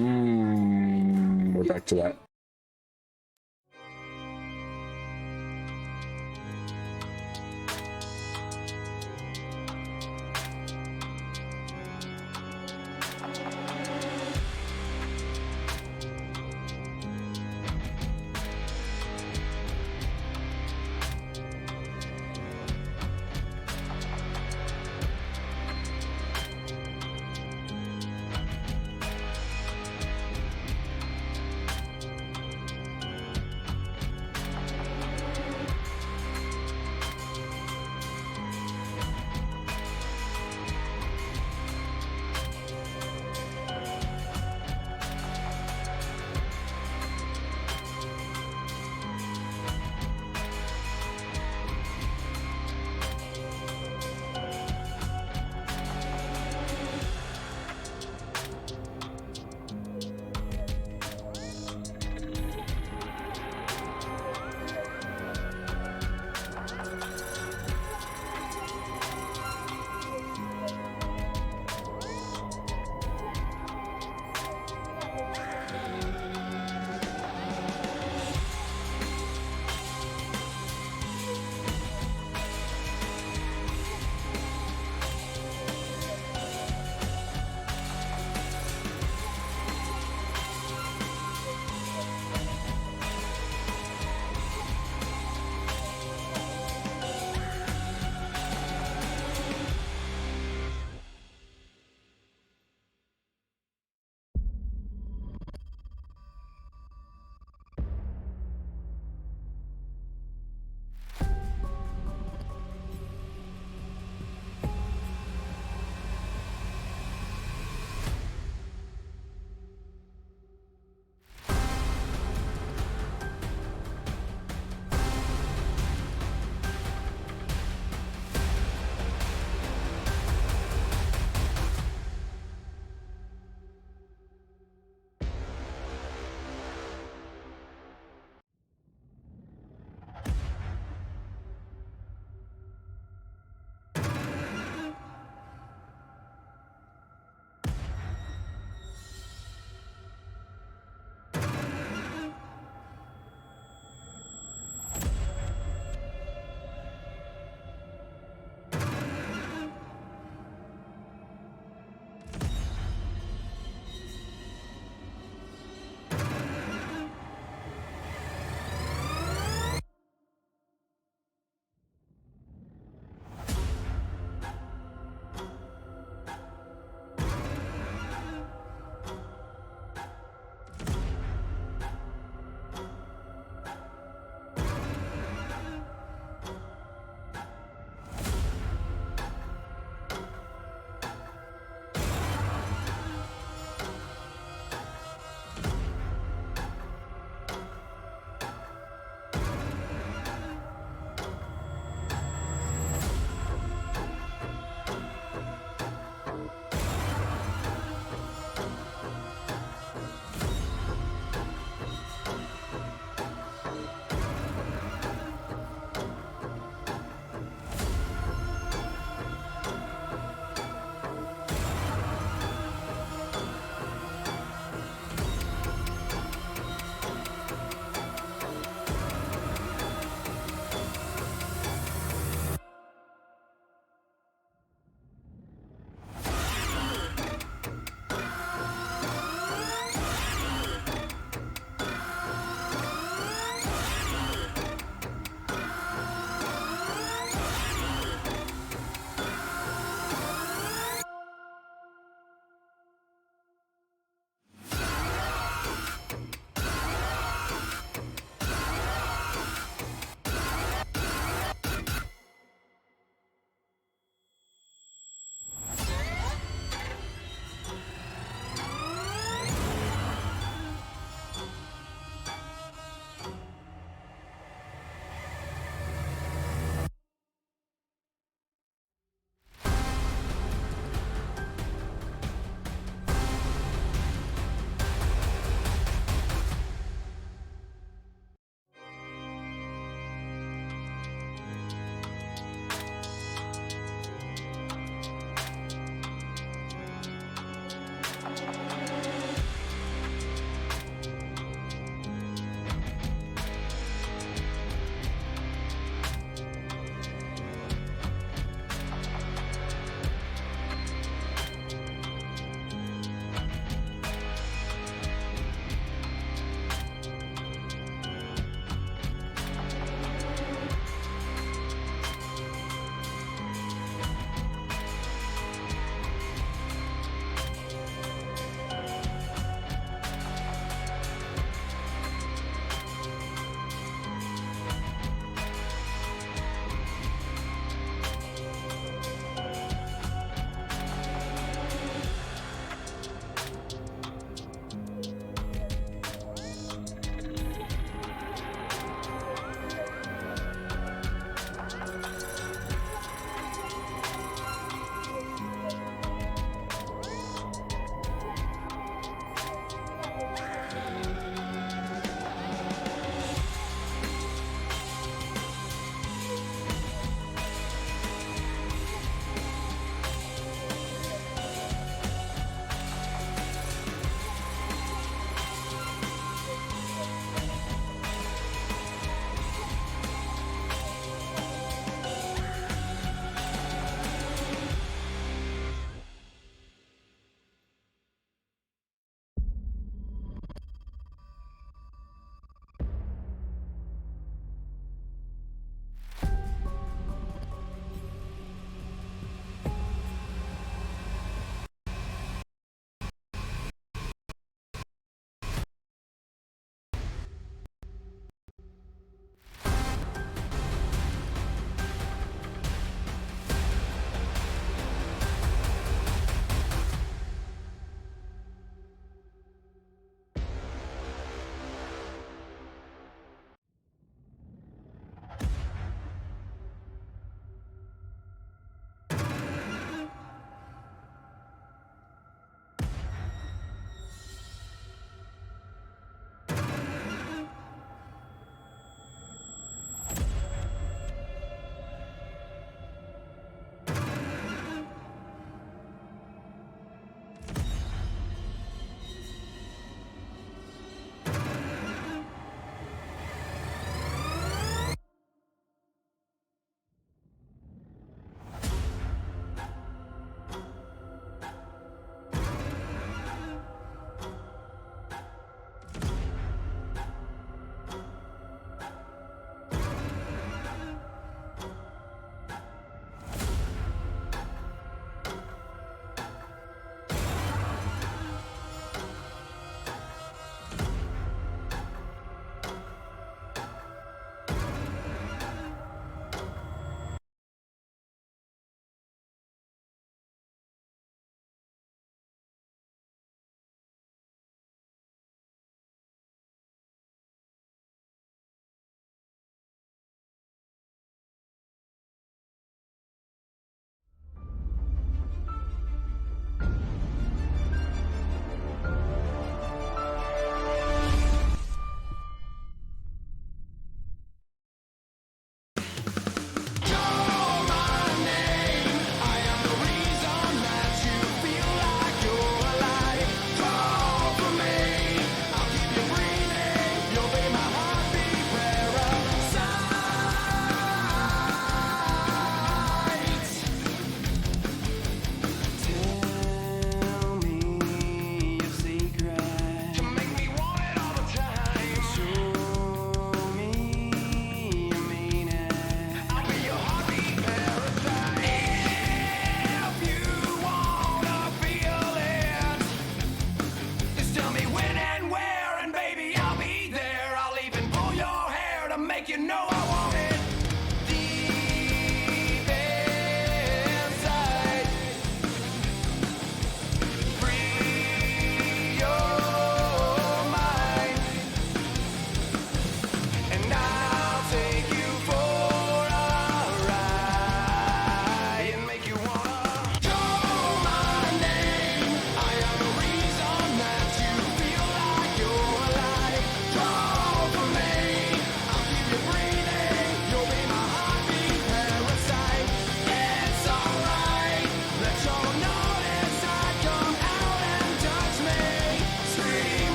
We're back to that.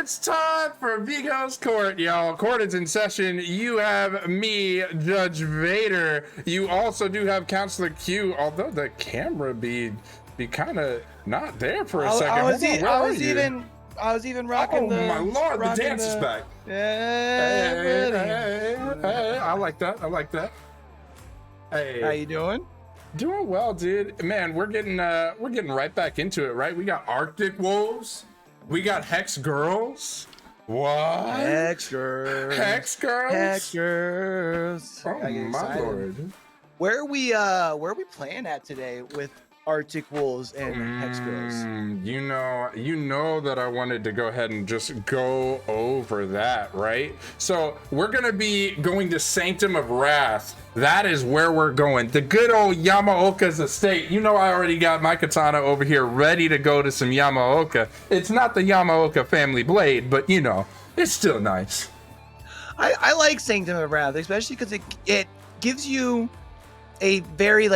It's time for Vigo's Court, y'all. Court is in session. You have me, Judge Vader. You also do have Counselor Q, although the camera be kind of not there for a second. I was even rocking the. Oh my lord, the dance is back. Hey, I like that. I like that. Hey, how you doing? Doing well, dude. Man, we're getting right back into it, right? We got Arctic Wolves. We got Hex Girls. What? Hex Girls. Hex Girls. Hex Girls. Oh my lord. Where are we playing at today with Arctic Wolves and Hex Girls? You know that I wanted to go ahead and just go over that, right? So we're gonna be going to Sanctum of Wrath. That is where we're going. The good old Yamaoka's estate. You know, I already got my katana over here ready to go to some Yamaoka. It's not the Yamaoka family blade, but you know, it's still nice. I like Sanctum of Wrath, especially because it gives you a very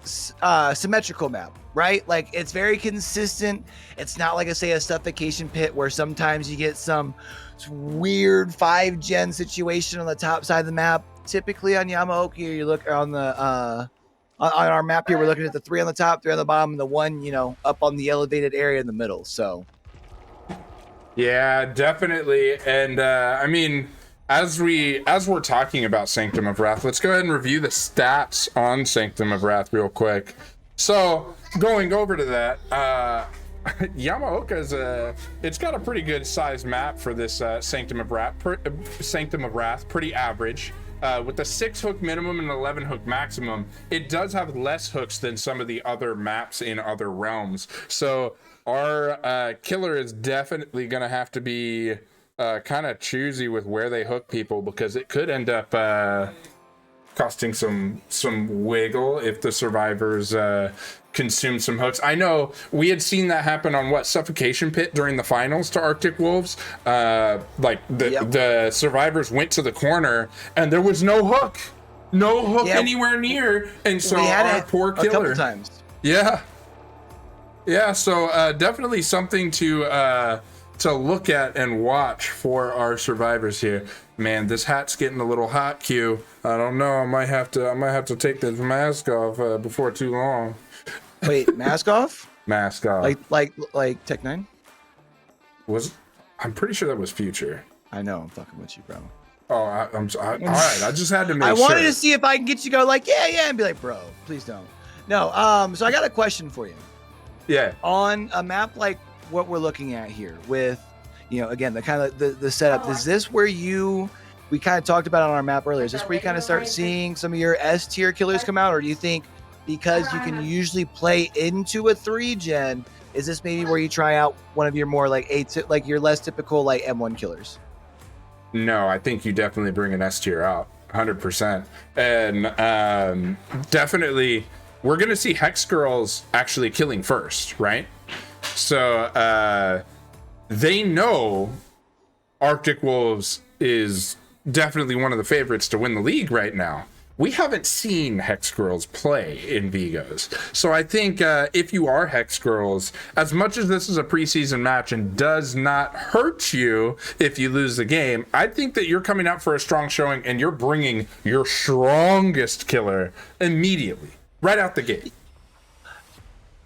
symmetrical map, right? Like, it's very consistent. It's not like, say, a suffocation pit where sometimes you get some weird 5-gen situation on the top side of the map. Typically on Yamaoka, you look on the on our map here, we're looking at the 3 on the top, 3 on the bottom, and the 1, you know, up on the elevated area in the middle. So yeah, definitely. And I mean, as we're talking about Sanctum of Wrath, let's go ahead and review the stats on Sanctum of Wrath real quick. So going over to that, Yamaoka's it's got a pretty good sized map for this Sanctum of Wrath. Pretty average. With a 6-hook minimum and 11-hook maximum, it does have less hooks than some of the other maps in other realms. So our killer is definitely gonna have to be kind of choosy with where they hook people, because it could end up costing some wiggle if the survivors consume some hooks. I know we had seen that happen on Suffocation Pit during the finals to Arctic Wolves. The survivors went to the corner and there was no hook anywhere near, and so our poor killer. A couple times. Yeah. So definitely something to look at and watch for our survivors here. Man, this hat's getting a little hot, Q. I don't know. I might have to take this mask off before too long. Wait, mask off? Mask off. Like Tech 9? I'm pretty sure that was Future. I know. I'm fucking with you, bro. Oh, all right. I just had to make sure. I wanted to see if I can get you to go like, yeah, and be like, bro, please don't. No. So I got a question for you. Yeah. On a map like what we're looking at here, with, you know, again, the kind of the setup, is this where we kind of talked about on our map earlier, is this where you kind of start seeing some of your S tier killers come out, or do you think because you can usually play into a 3-gen, is this maybe where you try out one of your more like your less typical like M1 killers? No, I think you definitely bring an S tier out 100%. And definitely we're gonna see Hex Girls actually killing first, right? So they know Arctic Wolves is definitely one of the favorites to win the league right now. We haven't seen Hex Girls play in Vigos. So I think if you are Hex Girls, as much as this is a preseason match and does not hurt you if you lose the game, I think that you're coming out for a strong showing and you're bringing your strongest killer immediately, right out the gate.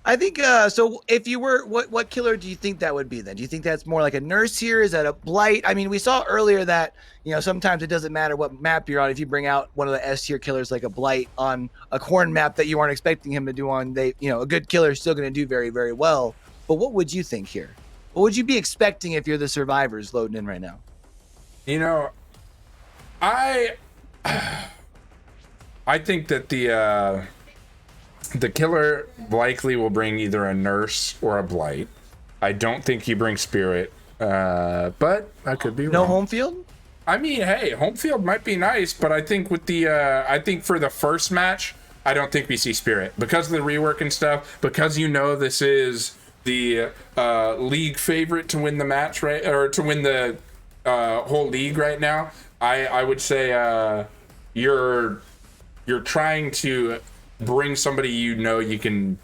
I think so. If you were, what killer do you think that would be then? Do you think that's more like a nurse here? Is that a blight? I mean, we saw earlier that, you know, sometimes it doesn't matter what map you're on. If you bring out one of the S tier killers like a blight on a corn map that you aren't expecting him to do on, a good killer is still going to do very, very well. But what would you think here? What would you be expecting if you're the survivors loading in right now? You know, I think that the killer likely will bring either a nurse or a blight. I don't think he brings spirit, but I could be wrong. No home field? I mean, hey, home field might be nice, but I think with I think for the first match, I don't think we see spirit because of the rework and stuff. Because this is the league favorite to win the match, right, or to win the whole league right now. I would say you're trying to bring somebody you can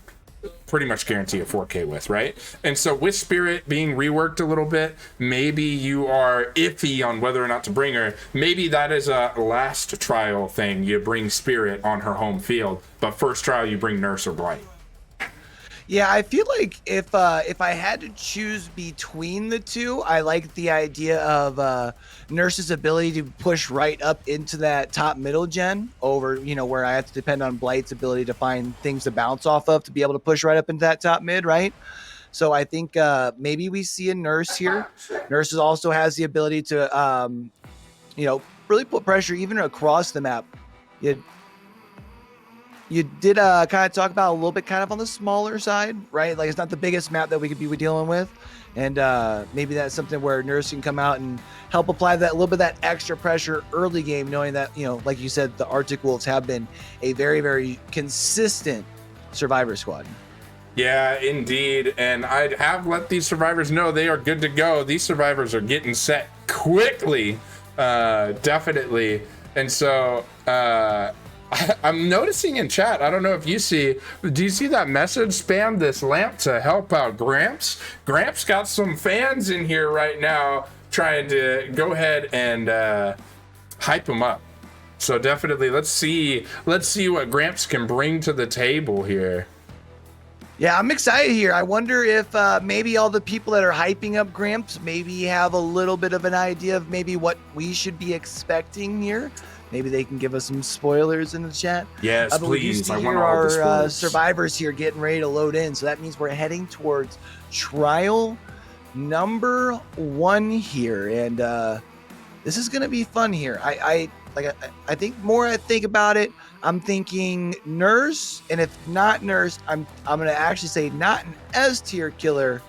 pretty much guarantee a 4K with, right? And so with Spirit being reworked a little bit, maybe you are iffy on whether or not to bring her. Maybe that is a last trial thing. You bring Spirit on her home field, but first trial you bring Nurse or Blight. Yeah, I feel like if I had to choose between the two, I like the idea of Nurse's ability to push right up into that top middle gen over, where I have to depend on Blight's ability to find things to bounce off of to be able to push right up into that top mid, right? So I think maybe we see a Nurse here. Nurse also has the ability to, really put pressure even across the map. You did kind of talk about a little bit kind of on the smaller side, right? Like it's not the biggest map that we could be dealing with. And maybe that's something where Nurse can come out and help apply that little bit of that extra pressure early game, knowing that, like you said, the Arctic Wolves have been a very, very consistent survivor squad. Yeah, indeed. And I have let these survivors know they are good to go. These survivors are getting set quickly, definitely. And so I'm noticing in chat, I don't know if you see, do you see that message? Spam this lamp to help out Gramps. Gramps got some fans in here right now trying to go ahead and hype him up. So definitely let's see what Gramps can bring to the table here. Yeah, I'm excited here. I wonder if maybe all the people that are hyping up Gramps maybe have a little bit of an idea of maybe what we should be expecting here. Maybe they can give us some spoilers in the chat. Yes, please. I want our survivors here getting ready to load in. So that means we're heading towards trial number 1 here. And this is going to be fun here. I think more I think about it, I'm thinking Nurse. And if not Nurse, I'm going to actually say not an S tier killer,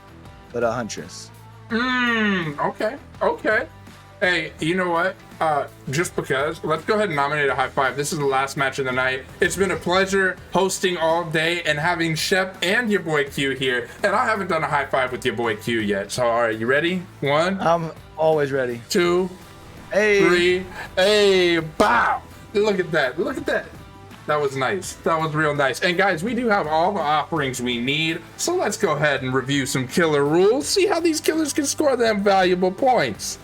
but a Huntress. Okay. Hey, you know what? Just because, let's go ahead and nominate a high five. This is the last match of the night. It's been a pleasure hosting all day and having Shep and your boy Q here. And I haven't done a high five with your boy Q yet. So, all right, you ready? 1. I'm always ready. 2. Hey. 3. Hey, bow. Look at that. That was nice. That was real nice. And guys, we do have all the offerings we need. So let's go ahead and review some killer rules. See how these killers can score them valuable points.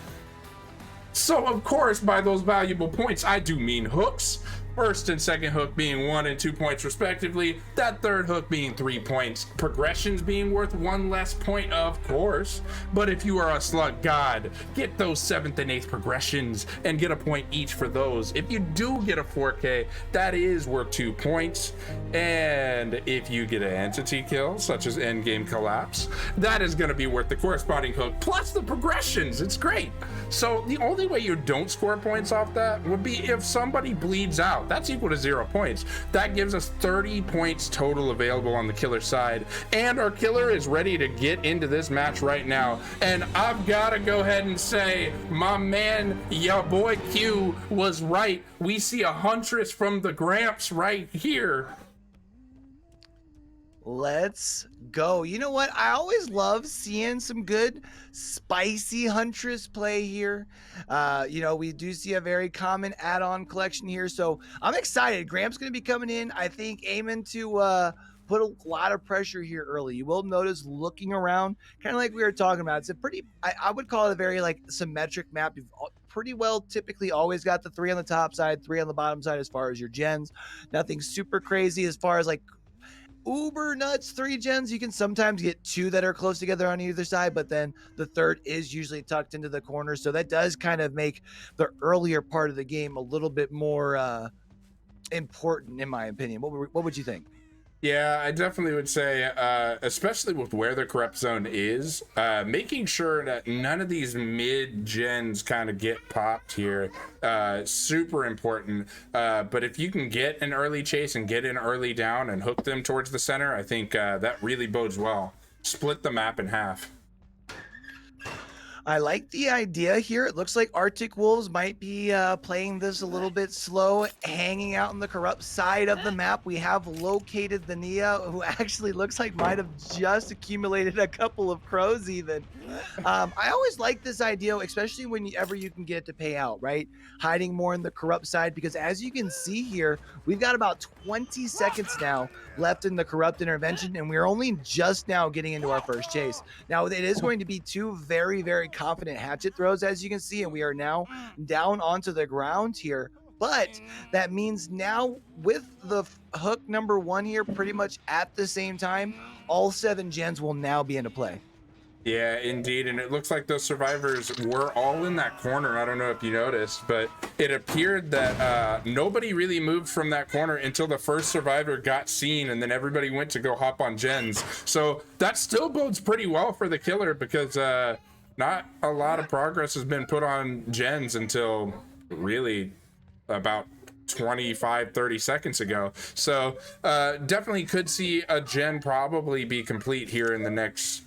So, of course, by those valuable points, I do mean hooks. First and second hook being 1 and 2 points respectively. That third hook being 3 points. Progressions being worth 1 less point, of course. But if you are a slug god, get those 7th and 8th progressions and get a point each for those. If you do get a 4K, that is worth 2 points. And if you get an entity kill, such as endgame collapse, that is going to be worth the corresponding hook plus the progressions. It's great. So the only way you don't score points off that would be if somebody bleeds out. That's equal to 0 points. That gives us 30 points total available on the killer side. And our killer is ready to get into this match right now. And I've got to go ahead and say, my man, your boy Q was right. We see a Huntress from the Gramps right here. Let's go. You know what? I always love seeing some good spicy Huntress play here. We do see a very common add-on collection here. So I'm excited. Gramps going to be coming in, I think, aiming to put a lot of pressure here early. You will notice looking around, kind of like we were talking about. It's a pretty, I would call it a very symmetric map. You've pretty well typically always got the 3 on the top side, 3 on the bottom side as far as your gens. Nothing super crazy as far as uber nuts 3 gens. You can sometimes get 2 that are close together on either side, but then the third is usually tucked into the corner. So that does kind of make the earlier part of the game a little bit more important, in my opinion. What would you think? Yeah, I definitely would say, especially with where the corrupt zone is, making sure that none of these mid-gens kind of get popped here, super important. But if you can get an early chase and get an early down and hook them towards the center, I think that really bodes well. Split the map in half. I like the idea here. It looks like Arctic Wolves might be playing this a little bit slow, hanging out on the corrupt side of the map. We have located the Nia, who actually looks like might have just accumulated a couple of crows even. I always like this idea, especially whenever you can get it to pay out, right? Hiding more in the corrupt side, because as you can see here, we've got about 20 seconds now left in the corrupt intervention, and we're only just now getting into our first chase. Now, it is going to be two very, very confident hatchet throws, as you can see, and we are now down onto the ground here. But that means now with the hook number one here pretty much at the same time, all 7 gens will now be into play. Yeah, indeed. And it looks like those survivors were all in that corner. I don't know if you noticed, but it appeared that nobody really moved from that corner until the first survivor got seen, and then everybody went to go hop on gens. So that still bodes pretty well for the killer, because not a lot of progress has been put on gens until really about 25-30 seconds ago. So definitely could see a gen probably be complete here in the next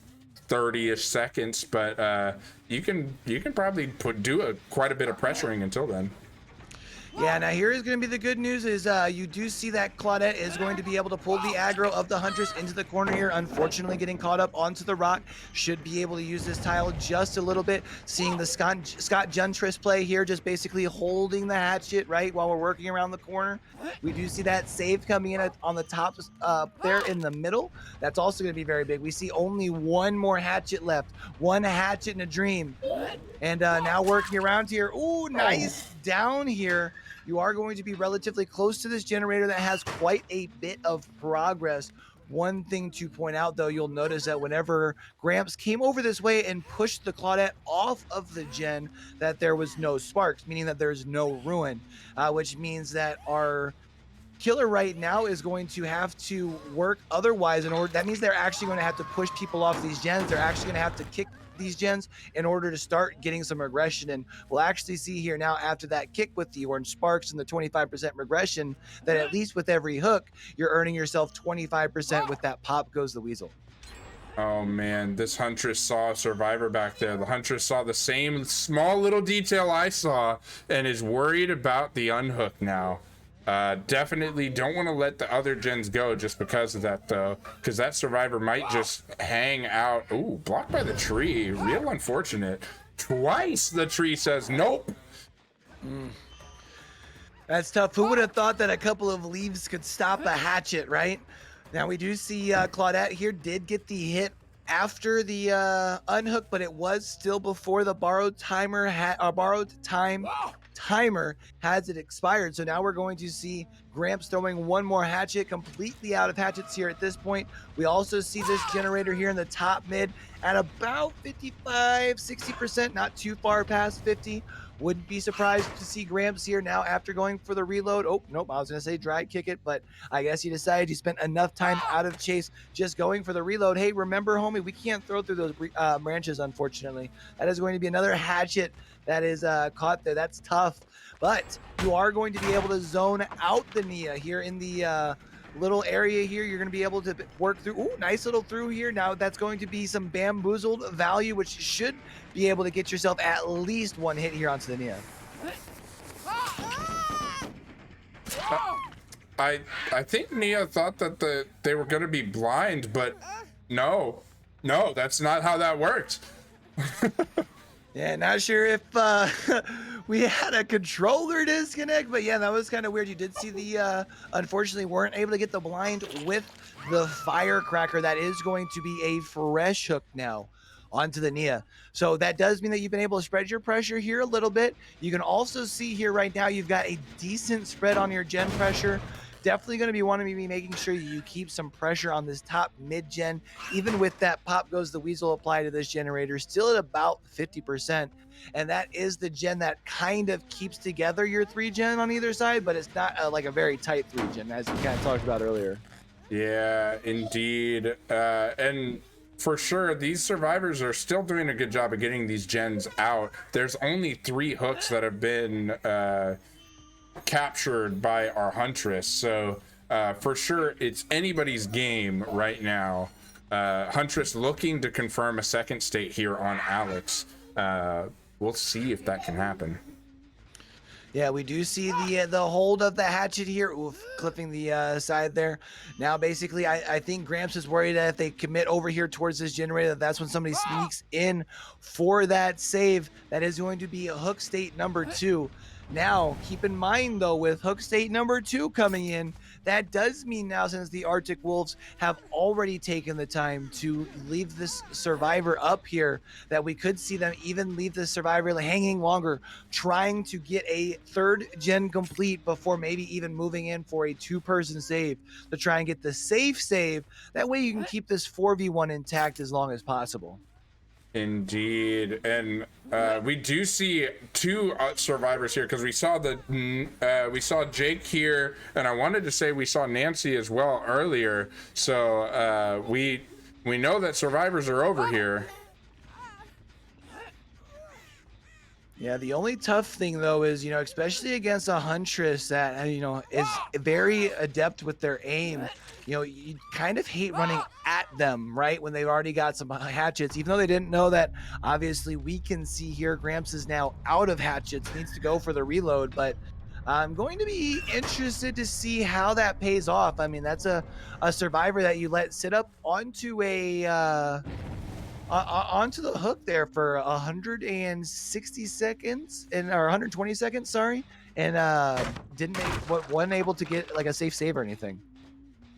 30-ish seconds, but you can probably do quite a bit of pressuring until then. Yeah, now here is going to be the good news is you do see that Claudette is going to be able to pull the aggro of the Huntress into the corner here. Unfortunately, getting caught up onto the rock. Should be able to use this tile just a little bit. Seeing the Scott Juntress play here, just basically holding the hatchet, right, while we're working around the corner. We do see that save coming in on the top there in the middle. That's also going to be very big. We see only one more hatchet left. One hatchet in a dream. And now working around here. Ooh, nice down here. You are going to be relatively close to this generator that has quite a bit of progress. One thing to point out, though, you'll notice that whenever Gramps came over this way and pushed the Claudette off of the gen, that there was no sparks, meaning that there's no ruin, which means that our killer right now is going to have to work otherwise in order. That means they're actually going to have to push people off these gens. They're actually going to have to kick these gens in order to start getting some regression. And we'll actually see here now, after that kick with the orange sparks and the 25% regression, that at least with every hook, you're earning yourself 25% with that pop goes the weasel. Oh man, this Huntress saw a survivor back there. The Huntress saw the same small little detail I saw and is worried about the unhook now. Definitely don't want to let the other gens go just because of that, though, because that survivor might just hang out. Ooh, blocked by the tree. Real unfortunate. Twice the tree says nope. That's tough. Who would have thought that a couple of leaves could stop a hatchet, right? Now we do see Claudette here did get the hit after the unhook, but it was still before the borrowed time timer has it expired. So now we're going to see Gramps throwing one more hatchet, completely out of hatchets here at this point. We also see this generator here in the top mid at about 55-60%, not too far past 50. Wouldn't be surprised to see Gramps here now after going for the reload. Oh, nope, I was going to say dry kick it, but I guess he decided he spent enough time out of chase just going for the reload. Hey, remember, homie, we can't throw through those branches, unfortunately. That is going to be another hatchet that is caught there. That's tough, but you are going to be able to zone out the Nia here in the little area here. You're going to be able to work through. Ooh, nice little through here. Now that's going to be some bamboozled value, which should be able to get yourself at least one hit here onto the Nia. I think Nia thought that they were going to be blind, but no, that's not how that worked. Yeah, not sure if we had a controller disconnect, but yeah, that was kind of weird. You did see the, unfortunately, weren't able to get the blind with the firecracker. That is going to be a fresh hook now onto the Nia. So that does mean that you've been able to spread your pressure here a little bit. You can also see here right now, you've got a decent spread on your gen pressure. Definitely going to be wanting to be making sure you keep some pressure on this top mid-gen, even with that pop goes the weasel applied to this generator, still at about 50%. And that is the gen that kind of keeps together your 3-gen on either side, but it's not like a very tight 3-gen, as we kind of talked about earlier. Yeah, indeed. And for sure, these survivors are still doing a good job of getting these gens out. There's only 3 hooks that have been captured by our Huntress, so for sure it's anybody's game right now. Huntress looking to confirm a second state here on Alex. we'll see if that can happen. Yeah, we do see the hold of the hatchet here. Oof, clipping the side there. Now, basically, I think Gramps is worried that if they commit over here towards this generator, that's when somebody sneaks in for that save. That is going to be a hook state number 2. Now, keep in mind, though, with hook state number 2 coming in, that does mean now, since the Arctic Wolves have already taken the time to leave this survivor up here, that we could see them even leave the survivor hanging longer, trying to get a 3rd gen complete before maybe even moving in for a 2-person save to try and get the safe save. That way you can keep this 4v1 intact as long as possible. Indeed, and we do see 2 survivors here, because we saw Jake here, and I wanted to say we saw Nancy as well earlier. So we know that survivors are over here. Yeah, the only tough thing though is, especially against a huntress that, is very adept with their aim, you kind of hate running at them, right? When they've already got some hatchets, even though they didn't know that. Obviously, we can see here Gramps is now out of hatchets, needs to go for the reload, but I'm going to be interested to see how that pays off. I mean, that's a survivor that you let sit up onto onto the hook there for 160 seconds or 120 seconds, sorry, and wasn't able to get like a safe save or anything.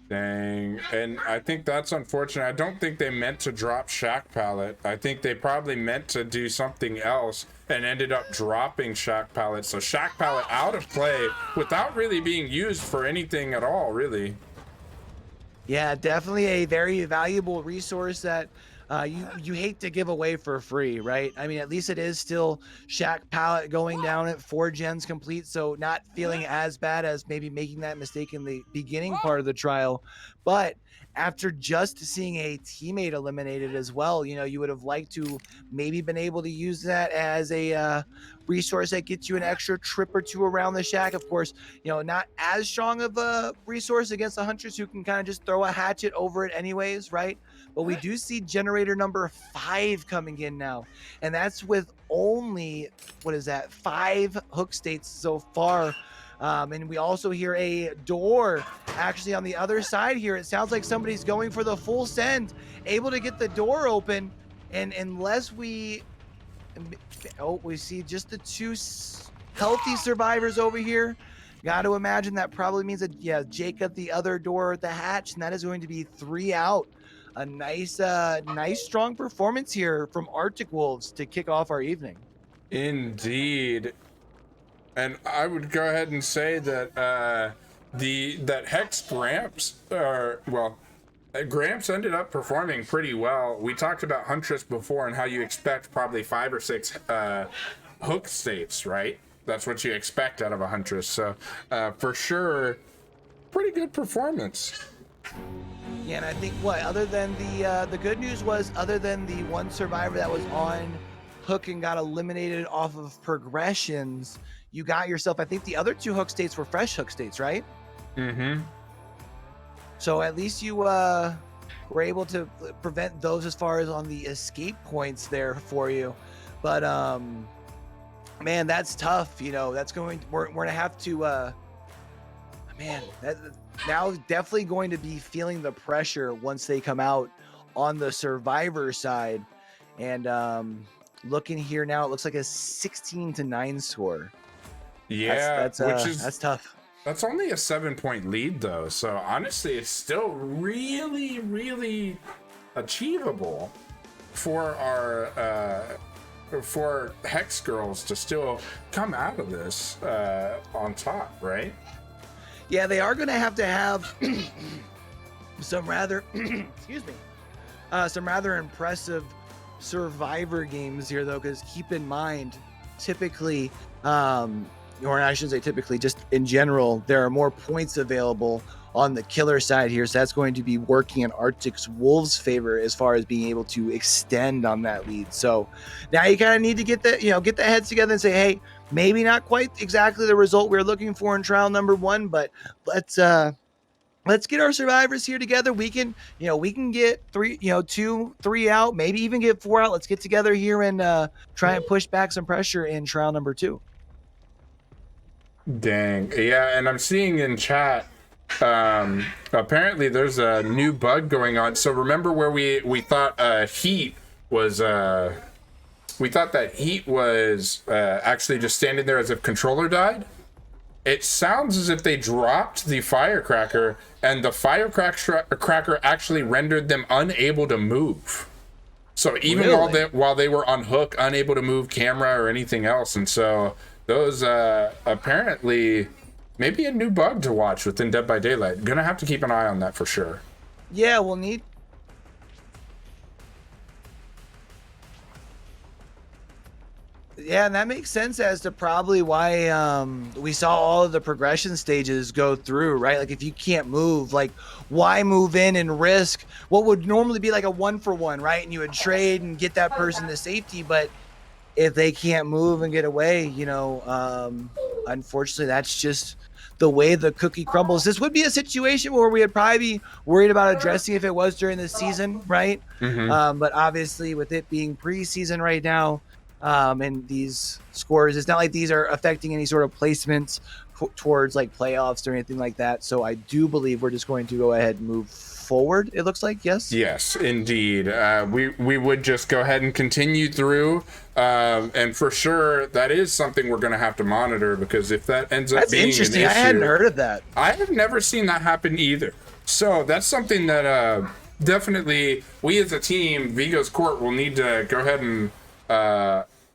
Dang, and I think that's unfortunate. I don't think they meant to drop Shack Pallet. I think they probably meant to do something else and ended up dropping Shack Pallet. So Shack Pallet out of play without really being used for anything at all, really. Yeah, definitely a very valuable resource that you hate to give away for free, right? I mean, at least it is still Shack Pallet going down at 4 gens complete, so not feeling as bad as maybe making that mistake in the beginning part of the trial. But after just seeing a teammate eliminated as well, you would have liked to maybe been able to use that as a resource that gets you an extra trip or 2 around the shack. Of course, not as strong of a resource against the hunters who can kind of just throw a hatchet over it anyways, right? But we do see generator number 5 coming in now, and that's with only, 5 hook states so far. And we also hear a door actually on the other side here. It sounds like somebody's going for the full send, able to get the door open. And unless we see just the 2 healthy survivors over here, got to imagine that probably means that, yeah, Jake at the other door at the hatch, and that is going to be 3 out. A nice strong performance here from Arctic Wolves to kick off our evening. Indeed. And I would go ahead and say that that Hex Gramps, Gramps ended up performing pretty well. We talked about Huntress before and how you expect probably 5 or 6 hook states, right? That's what you expect out of a Huntress. So for sure, pretty good performance. Yeah, and I think other than the good news was, other than the 1 survivor that was on hook and got eliminated off of progressions, you got yourself, I think the other 2 hook states were fresh hook states, right? Mm-hmm. So at least you were able to prevent those as far as on the escape points there for you. But man, that's tough. That's we're gonna have to now definitely going to be feeling the pressure once they come out on the survivor side. And looking here now, it looks like a 16-9 score. Yeah, that's tough. That's only a 7-point lead though, so honestly it's still really, really achievable for our for Hex girls to still come out of this on top, right? Yeah, they are going to have some rather excuse me, some rather impressive survivor games here though, because keep in mind, typically or I shouldn't say typically, just in general, there are more points available on the killer side here, so that's going to be working in Arctic Wolves' favor as far as being able to extend on that lead. So now you kind of need to get the heads together and say, hey, maybe not quite exactly the result we we're looking for in trial number 1, but let's let's get our survivors here together. We can, we can get three, 2, 3 out, maybe even get 4 out. Let's get together here and try and push back some pressure in trial number 2. Dang. Yeah, and I'm seeing in chat, apparently there's a new bug going on. So remember where we thought Heat was we thought that Heat was actually just standing there as if controller died? It sounds as if they dropped the firecracker, and the firecracker actually rendered them unable to move. So even Really? while they were on hook, unable to move camera or anything else, and so those apparently maybe a new bug to watch within Dead by Daylight. Gonna have to keep an eye on that for sure. Yeah, we'll need. Yeah, and that makes sense as to probably why we saw all of the progression stages go through, right? Like if you can't move, like why move in and risk what would normally be like a 1-for-1, right? And you would trade and get that person to safety, but if they can't move and get away, unfortunately, that's just the way the cookie crumbles. This would be a situation where we would probably be worried about addressing if it was during the season, right? But obviously, with it being preseason right now, and these scores, it's not like these are affecting any sort of placements towards like playoffs or anything like that. So I do believe we're just going to go ahead and move forward. It looks like, yes. Yes, indeed. We would just go ahead and continue through, and for sure that is something we're going to have to monitor, because if that ends up That's being interesting. an issue, I hadn't heard of that. I have never seen that happen either. So that's something that definitely we as a team, Vigo's Court, will need to go ahead and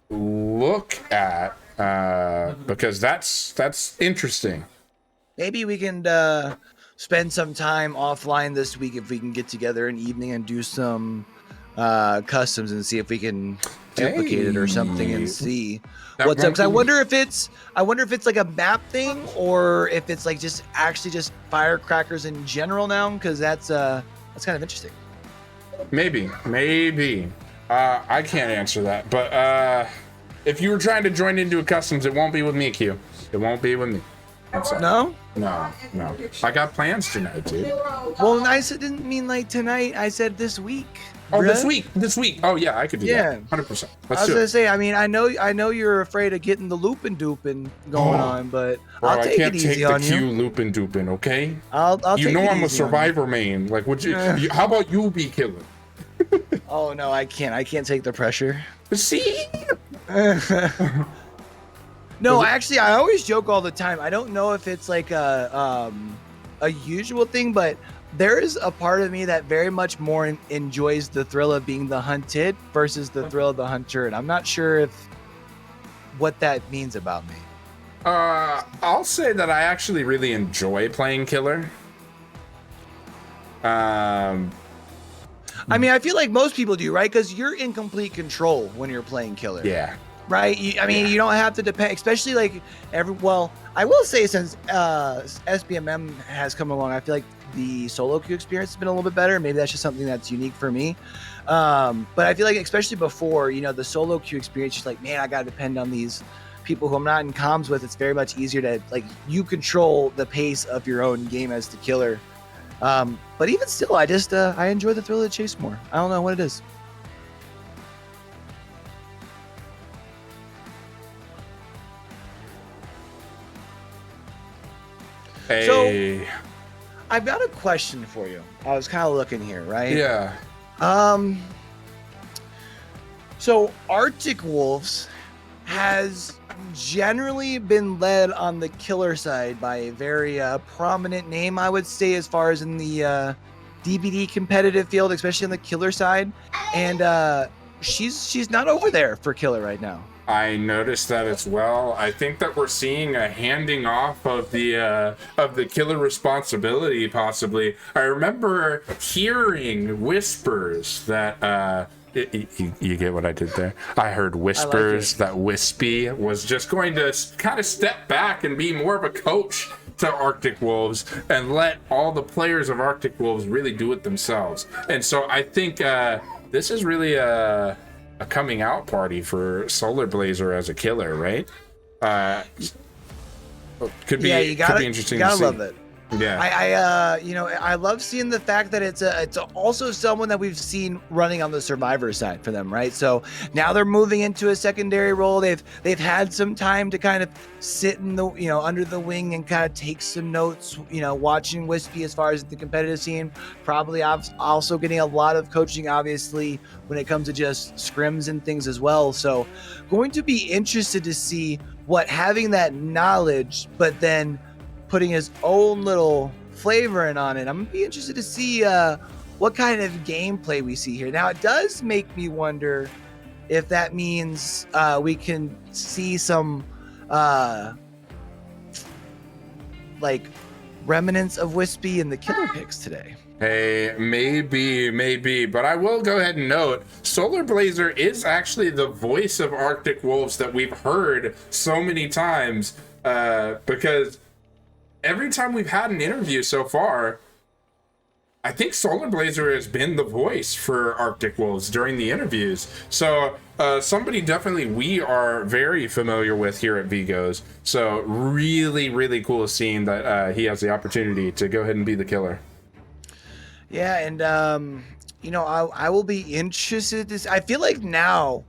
look at, because that's interesting. Maybe we can spend some time offline this week if we can get together an evening and do some customs and see if we can duplicate it or something and see what's up. Because I wonder if it's like a map thing or if it's like just actually just firecrackers in general now. Because that's kind of interesting. Maybe. I can't answer that, but if you were trying to join into a customs, it won't be with me, Q. It won't be with me. No. I got plans tonight, dude. Well, I didn't mean like tonight. I said this week. Oh, bruh. this week. Oh yeah, I could do that. 100%. I was gonna say. I mean, I know you're afraid of getting the looping dooping going on, but Bro, I'll take it easy on I can't take the you. Q looping dooping, okay? I'll You take know it I'm a easy on you. survivor main. Like, would you? How about you be killer? Oh no, I can't. I can't take the pressure. See? No, actually, I always joke all the time. I don't know if it's like a usual thing, but there is a part of me that very much more enjoys the thrill of being the hunted versus the thrill of the hunter, and I'm not sure if what that means about me. I'll say that I actually really enjoy playing killer. I mean, I feel like most people do, right? Because you're in complete control when you're playing killer. Yeah. Right. You don't have to depend, especially like well, I will say since SBMM has come along, I feel like the solo queue experience has been a little bit better. Maybe that's just something that's unique for me. But I feel like especially before, the solo queue experience, just like, man, I got to depend on these people who I'm not in comms with. It's very much easier to like you control the pace of your own game as the killer. But even still, I just I enjoy the thrill of the chase more. I don't know what it is. Hey. So I've got a question for you. I was kind of looking here, right? Yeah. So Arctic Wolves has generally been led on the killer side by a very prominent name, I would say, as far as in the DBD competitive field, especially on the killer side. And she's not over there for killer right now. I noticed that as well. I think that we're seeing a handing off of the killer responsibility, possibly. I remember hearing whispers that you get what I did there. I heard whispers that Wispy was just going to kind of step back and be more of a coach to Arctic Wolves and let all the players of Arctic Wolves really do it themselves. And so I think this is really a coming out party for Solar Blazer as a killer, right? Could be interesting. You gotta to see. love it. Yeah. I love seeing the fact that it's also someone that we've seen running on the Survivor side for them, right? So now they're moving into a secondary role. They've had some time to kind of sit in the under the wing and kind of take some notes. Watching Wispy as far as the competitive scene, probably also getting a lot of coaching, obviously, when it comes to just scrims and things as well. So going to be interested to see what having that knowledge, but then putting his own little flavor in on it. I'm gonna be interested to see what kind of gameplay we see here. Now, it does make me wonder if that means we can see some like remnants of Wispy in the killer picks today. Hey, maybe, but I will go ahead and note, Solar Blazer is actually the voice of Arctic Wolves that we've heard so many times, because every time we've had an interview so far, I think Solar Blazer has been the voice for Arctic Wolves during the interviews. So somebody definitely we are very familiar with here at Vigos. So really, really cool seeing that he has the opportunity to go ahead and be the killer. Yeah, and I will be interested to see. I feel like now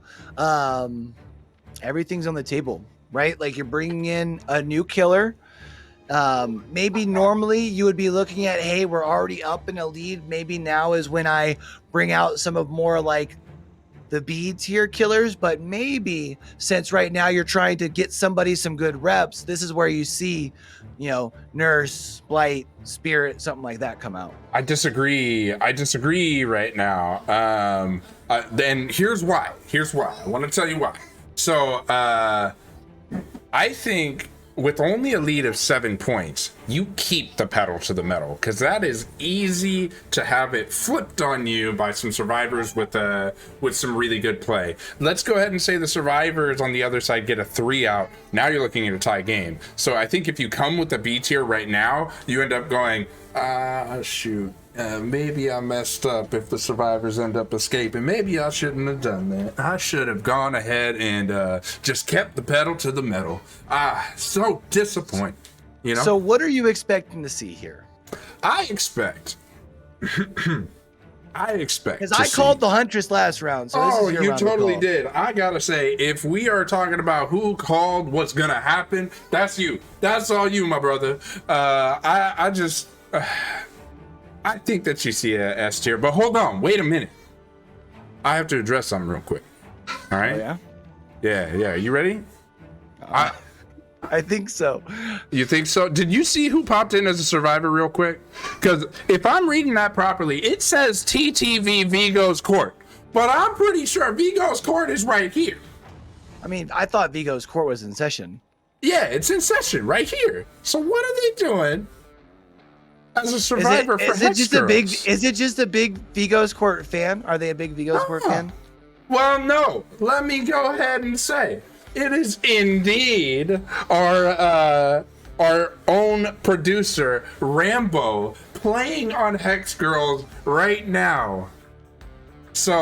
everything's on the table, right? Like, you're bringing in a new killer. Maybe normally you would be looking at, hey, we're already up in a lead. Maybe now is when I bring out some of more like the B tier killers, but maybe since right now you're trying to get somebody some good reps, this is where you see, Nurse, Blight, Spirit, something like that come out. I disagree right now. Then here's why. I want to tell you why. So I think with only a lead of 7 points, you keep the pedal to the metal, because that is easy to have it flipped on you by some survivors with some really good play. Let's go ahead and say the survivors on the other side get a 3 out. Now you're looking at a tie game. So I think if you come with the B tier right now, you end up going, shoot. Maybe I messed up if the survivors end up escaping. Maybe I shouldn't have done that. I should have gone ahead and just kept the pedal to the metal. So disappointing, So what are you expecting to see here? I expect because I called the Huntress last round. So this is your you round totally call. did. I gotta say, if we are talking about who called what's gonna happen, that's you. That's all you, my brother. I think that you see a S tier, but hold on, wait a minute. I have to address something real quick. All right? Oh, yeah. Yeah. You ready? I think so. You think so? Did you see who popped in as a survivor real quick? Because if I'm reading that properly, it says TTV Vigos Court, but I'm pretty sure Vigos Court is right here. I mean, I thought Vigo's court was in session. Yeah, it's in session right here. So what are they doing as a survivor for Hex Girls? Is it just a big Vigo's court fan? Are they a big Vigo's court fan? Well, no. Let me go ahead and say it is indeed our own producer Rambo playing on Hex Girls right now. So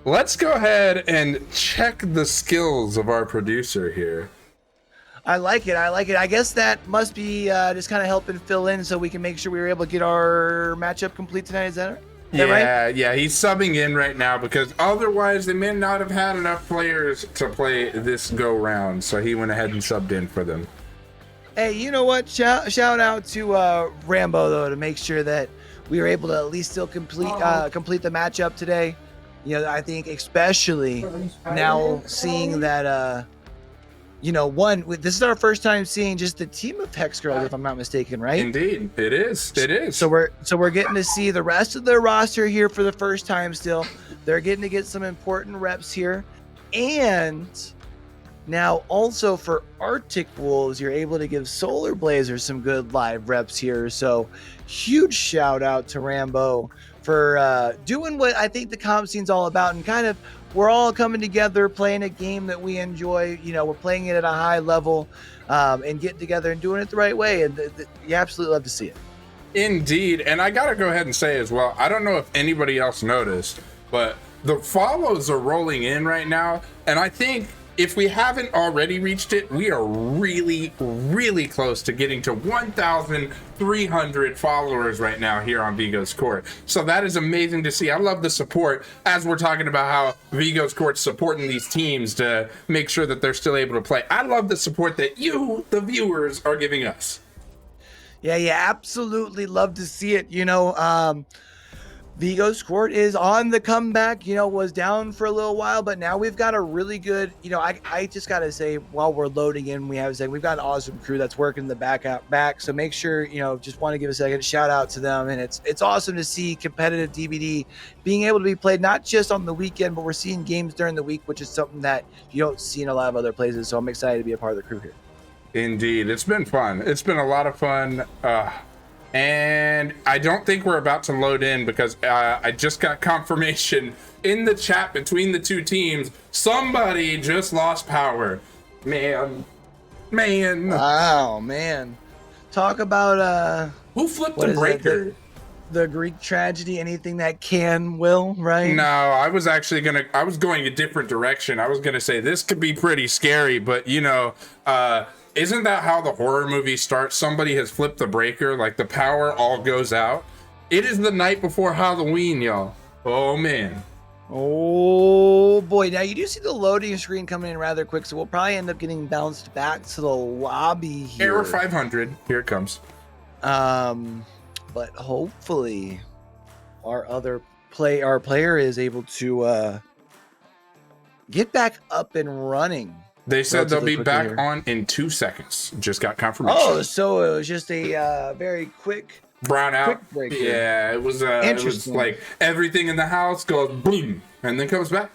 let's go ahead and check the skills of our producer here. I like it. I guess that must be just kind of helping fill in so we can make sure we were able to get our matchup complete tonight. Is that right? Yeah, he's subbing in right now because otherwise they may not have had enough players to play this go round. So he went ahead and subbed in for them. Hey, you know what? Shout out to Rambo though, to make sure that we were able to at least still complete the matchup today. I think especially now seeing that this is our first time seeing just the team of Hex Girls, if I'm not mistaken, right? Indeed, it is. So we're getting to see the rest of their roster here for the first time still. They're getting to get some important reps here. And now also for Arctic Wolves, you're able to give Solar Blazer some good live reps here. So huge shout out to Rambo for doing what I think the comp scene's all about, and kind of we're all coming together, playing a game that we enjoy. We're playing it at a high level, and getting together and doing it the right way. And you absolutely love to see it. Indeed. And I got to go ahead and say as well, I don't know if anybody else noticed, but the follows are rolling in right now. And I think if we haven't already reached it, we are really, really close to getting to 1,300 followers right now here on Vigo's Court. So that is amazing to see. I love the support as we're talking about how Vigo's Court's supporting these teams to make sure that they're still able to play. I love the support that you, the viewers, are giving us. Yeah, absolutely love to see it. Vigo's Court is on the comeback, was down for a little while, but now we've got a really good, I just got to say, while we're loading in, we've got an awesome crew that's working the back. So make sure, just want to give a second shout out to them. And it's awesome to see competitive DBD being able to be played, not just on the weekend, but we're seeing games during the week, which is something that you don't see in a lot of other places. So I'm excited to be a part of the crew here. Indeed. It's been fun. It's been a lot of fun. And I don't think we're about to load in because I just got confirmation in the chat between the two teams. Somebody just lost power. Man. Wow, man. Talk about who flipped the breaker? The Greek tragedy, anything that will, right? No, I was going a different direction. I was gonna say this could be pretty scary, but isn't that how the horror movie starts? Somebody has flipped the breaker, like the power all goes out. It is the night before Halloween, y'all. Oh man. Oh boy. Now you do see the loading screen coming in rather quick, so we'll probably end up getting bounced back to the lobby here. Error 500. Here it comes. But hopefully our player is able to get back up and running. They said they'll be back on in 2 seconds. Just got confirmation. Oh, so it was just a very quick brownout. Break yeah, it was like everything in the house goes boom and then comes back.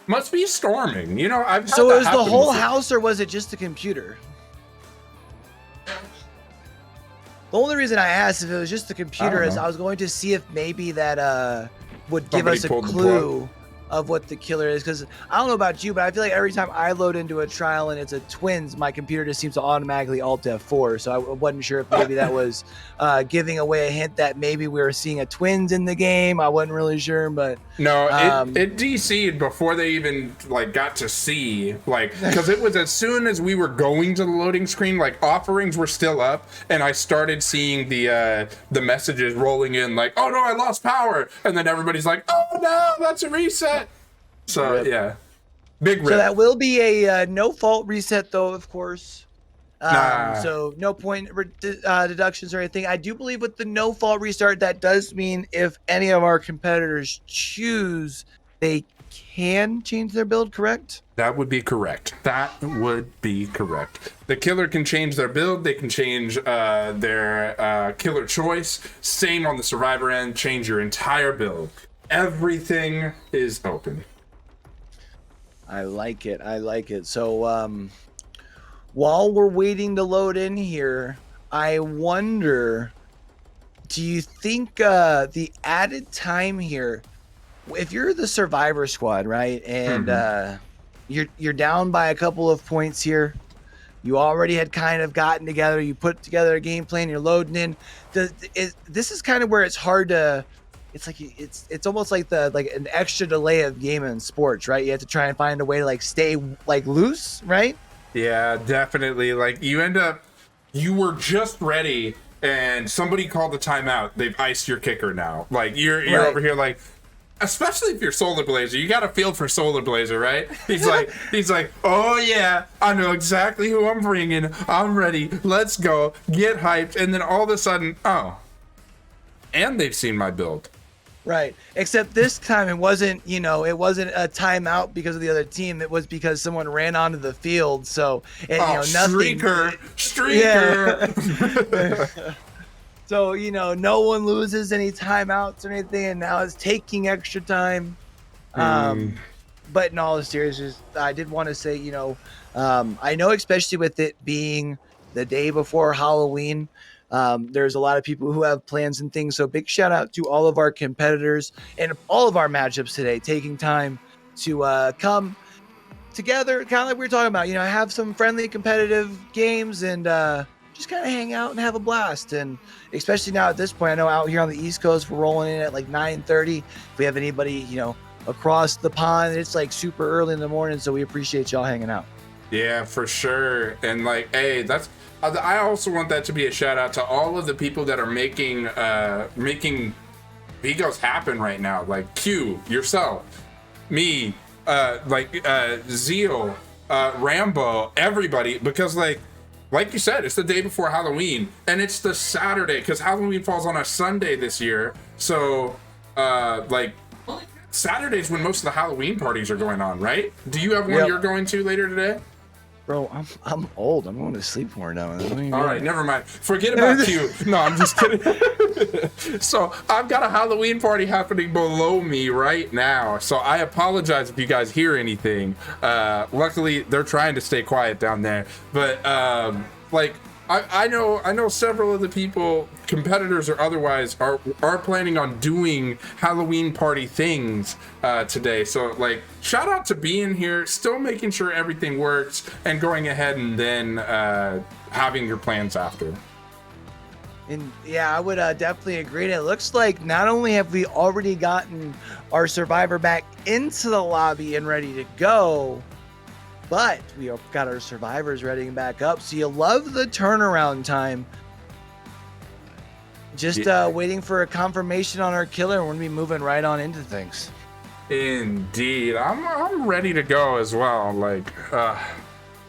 Must be storming. I've So it was the whole house, or was it just the computer? The only reason I asked if it was just the computer is I was going to see if maybe that would give us a clue of what the killer is, because I don't know about you, but I feel like every time I load into a trial and it's a twins, my computer just seems to automatically alt F4. So I wasn't sure if maybe that was giving away a hint that maybe we were seeing a twins in the game. I wasn't really sure, but no, it DC'd before they even got to see, because it was as soon as we were going to the loading screen, offerings were still up, and I started seeing the messages rolling in oh no, I lost power, and then everybody's like, oh no, that's a reset. So yeah, big rip. So that will be a no fault reset, though, of course. So no point deductions or anything. I do believe with the no fault restart, that does mean if any of our competitors choose, they can change their build. Correct? That would be correct. The killer can change their build. They can change their killer choice. Same on the survivor end. Change your entire build. Everything is open. I like it. So while we're waiting to load in here, I wonder, do you think the added time here, if you're the survivor squad, right, and you're down by a couple of points here, you already had kind of gotten together, you put together a game plan, you're loading in, this is kind of where it's hard to, it's almost like an extra delay of game in sports, right? You have to try and find a way to stay loose, right? Yeah, definitely. You were just ready and somebody called the timeout. They've iced your kicker now. You're right over here especially if you're Solar Blazer, you got a feel for Solar Blazer, right? He's like, oh yeah, I know exactly who I'm bringing. I'm ready. Let's go. Get hyped. And then all of a sudden, and they've seen my build. Right. Except this time it wasn't a timeout because of the other team. It was because someone ran onto the field. So, nothing. Streaker. Yeah. So, no one loses any timeouts or anything, and now it's taking extra time. But in all seriousness, I did want to say, I know, especially with it being the day before Halloween, there's a lot of people who have plans and things. So big shout out to all of our competitors and all of our matchups today, taking time to come together, kind of like we were talking about, have some friendly competitive games and just kind of hang out and have a blast. And especially now at this point, I know out here on the East Coast, we're rolling in at 9:30. If we have anybody, across the pond. It's like super early in the morning, so we appreciate y'all hanging out. Yeah, for sure. And like, hey, that's I also want that to be a shout out to all of the people that are making Vigos happen right now. Like Q, yourself, me, Zeal, Rambo, everybody, because like you said, it's the day before Halloween, and it's the Saturday because Halloween falls on a Sunday this year. So, Saturday's when most of the Halloween parties are going on, right? Do you have one you're going to later today? Bro, I'm old. I'm going to sleep more now. All right, never mind. Forget about you. No, I'm just kidding. So I've got a Halloween party happening below me right now. So I apologize if you guys hear anything. Luckily, they're trying to stay quiet down there. But I know several of the people, competitors or otherwise, are planning on doing Halloween party things today. So like, shout out to being here, still making sure everything works, and going ahead and then having your plans after. And yeah, I would definitely agree. And it looks like not only have we already gotten our survivor back into the lobby and ready to go, but we have got our survivors ready back up. So you love the turnaround time. Just waiting for a confirmation on our killer, and we're gonna be moving right on into things. Indeed, I'm ready to go as well. Like,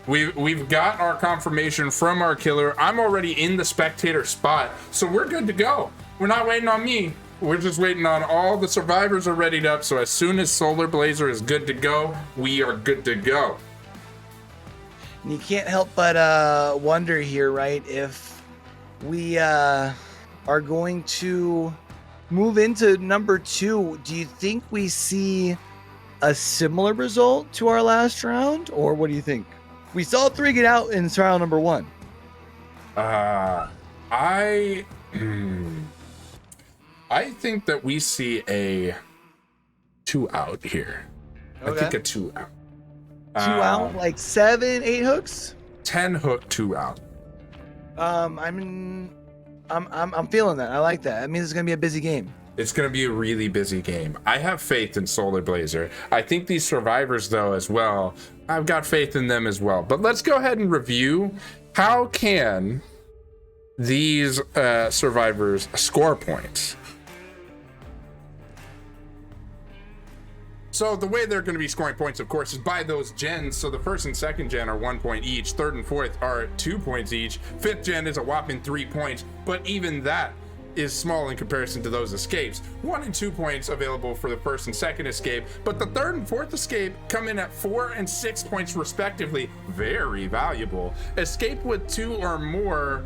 we've got our confirmation from our killer. I'm already in the spectator spot, so we're good to go. We're not waiting on me. We're just waiting on all the survivors are readied up. So as soon as Solar Blazer is good to go, we are good to go. And you can't help but wonder here, right? If we are going to move into number 2, do you think we see a similar result to our last round, or what do you think? We saw 3 get out in trial number 1. I think that we see a 2 out here. Okay. I think a 2 out. 2 out, like 7, 8 hooks. 10 hook, 2 out. I'm feeling that. I like that. That means it's gonna be a busy game. It's gonna be a really busy game. I have faith in Solar Blazer. I think these survivors, though, as well. I've got faith in them as well. But let's go ahead and review. How can these survivors score points? So the way they're going to be scoring points, of course, is by those gens. So the first and second gen are 1 point each. Third and fourth are 2 points each. Fifth gen is a whopping 3 points. But even that is small in comparison to those escapes. 1 and 2 points available for the first and second escape. But the third and fourth escape come in at 4 and 6 points respectively. Very valuable. Escape with 2 or more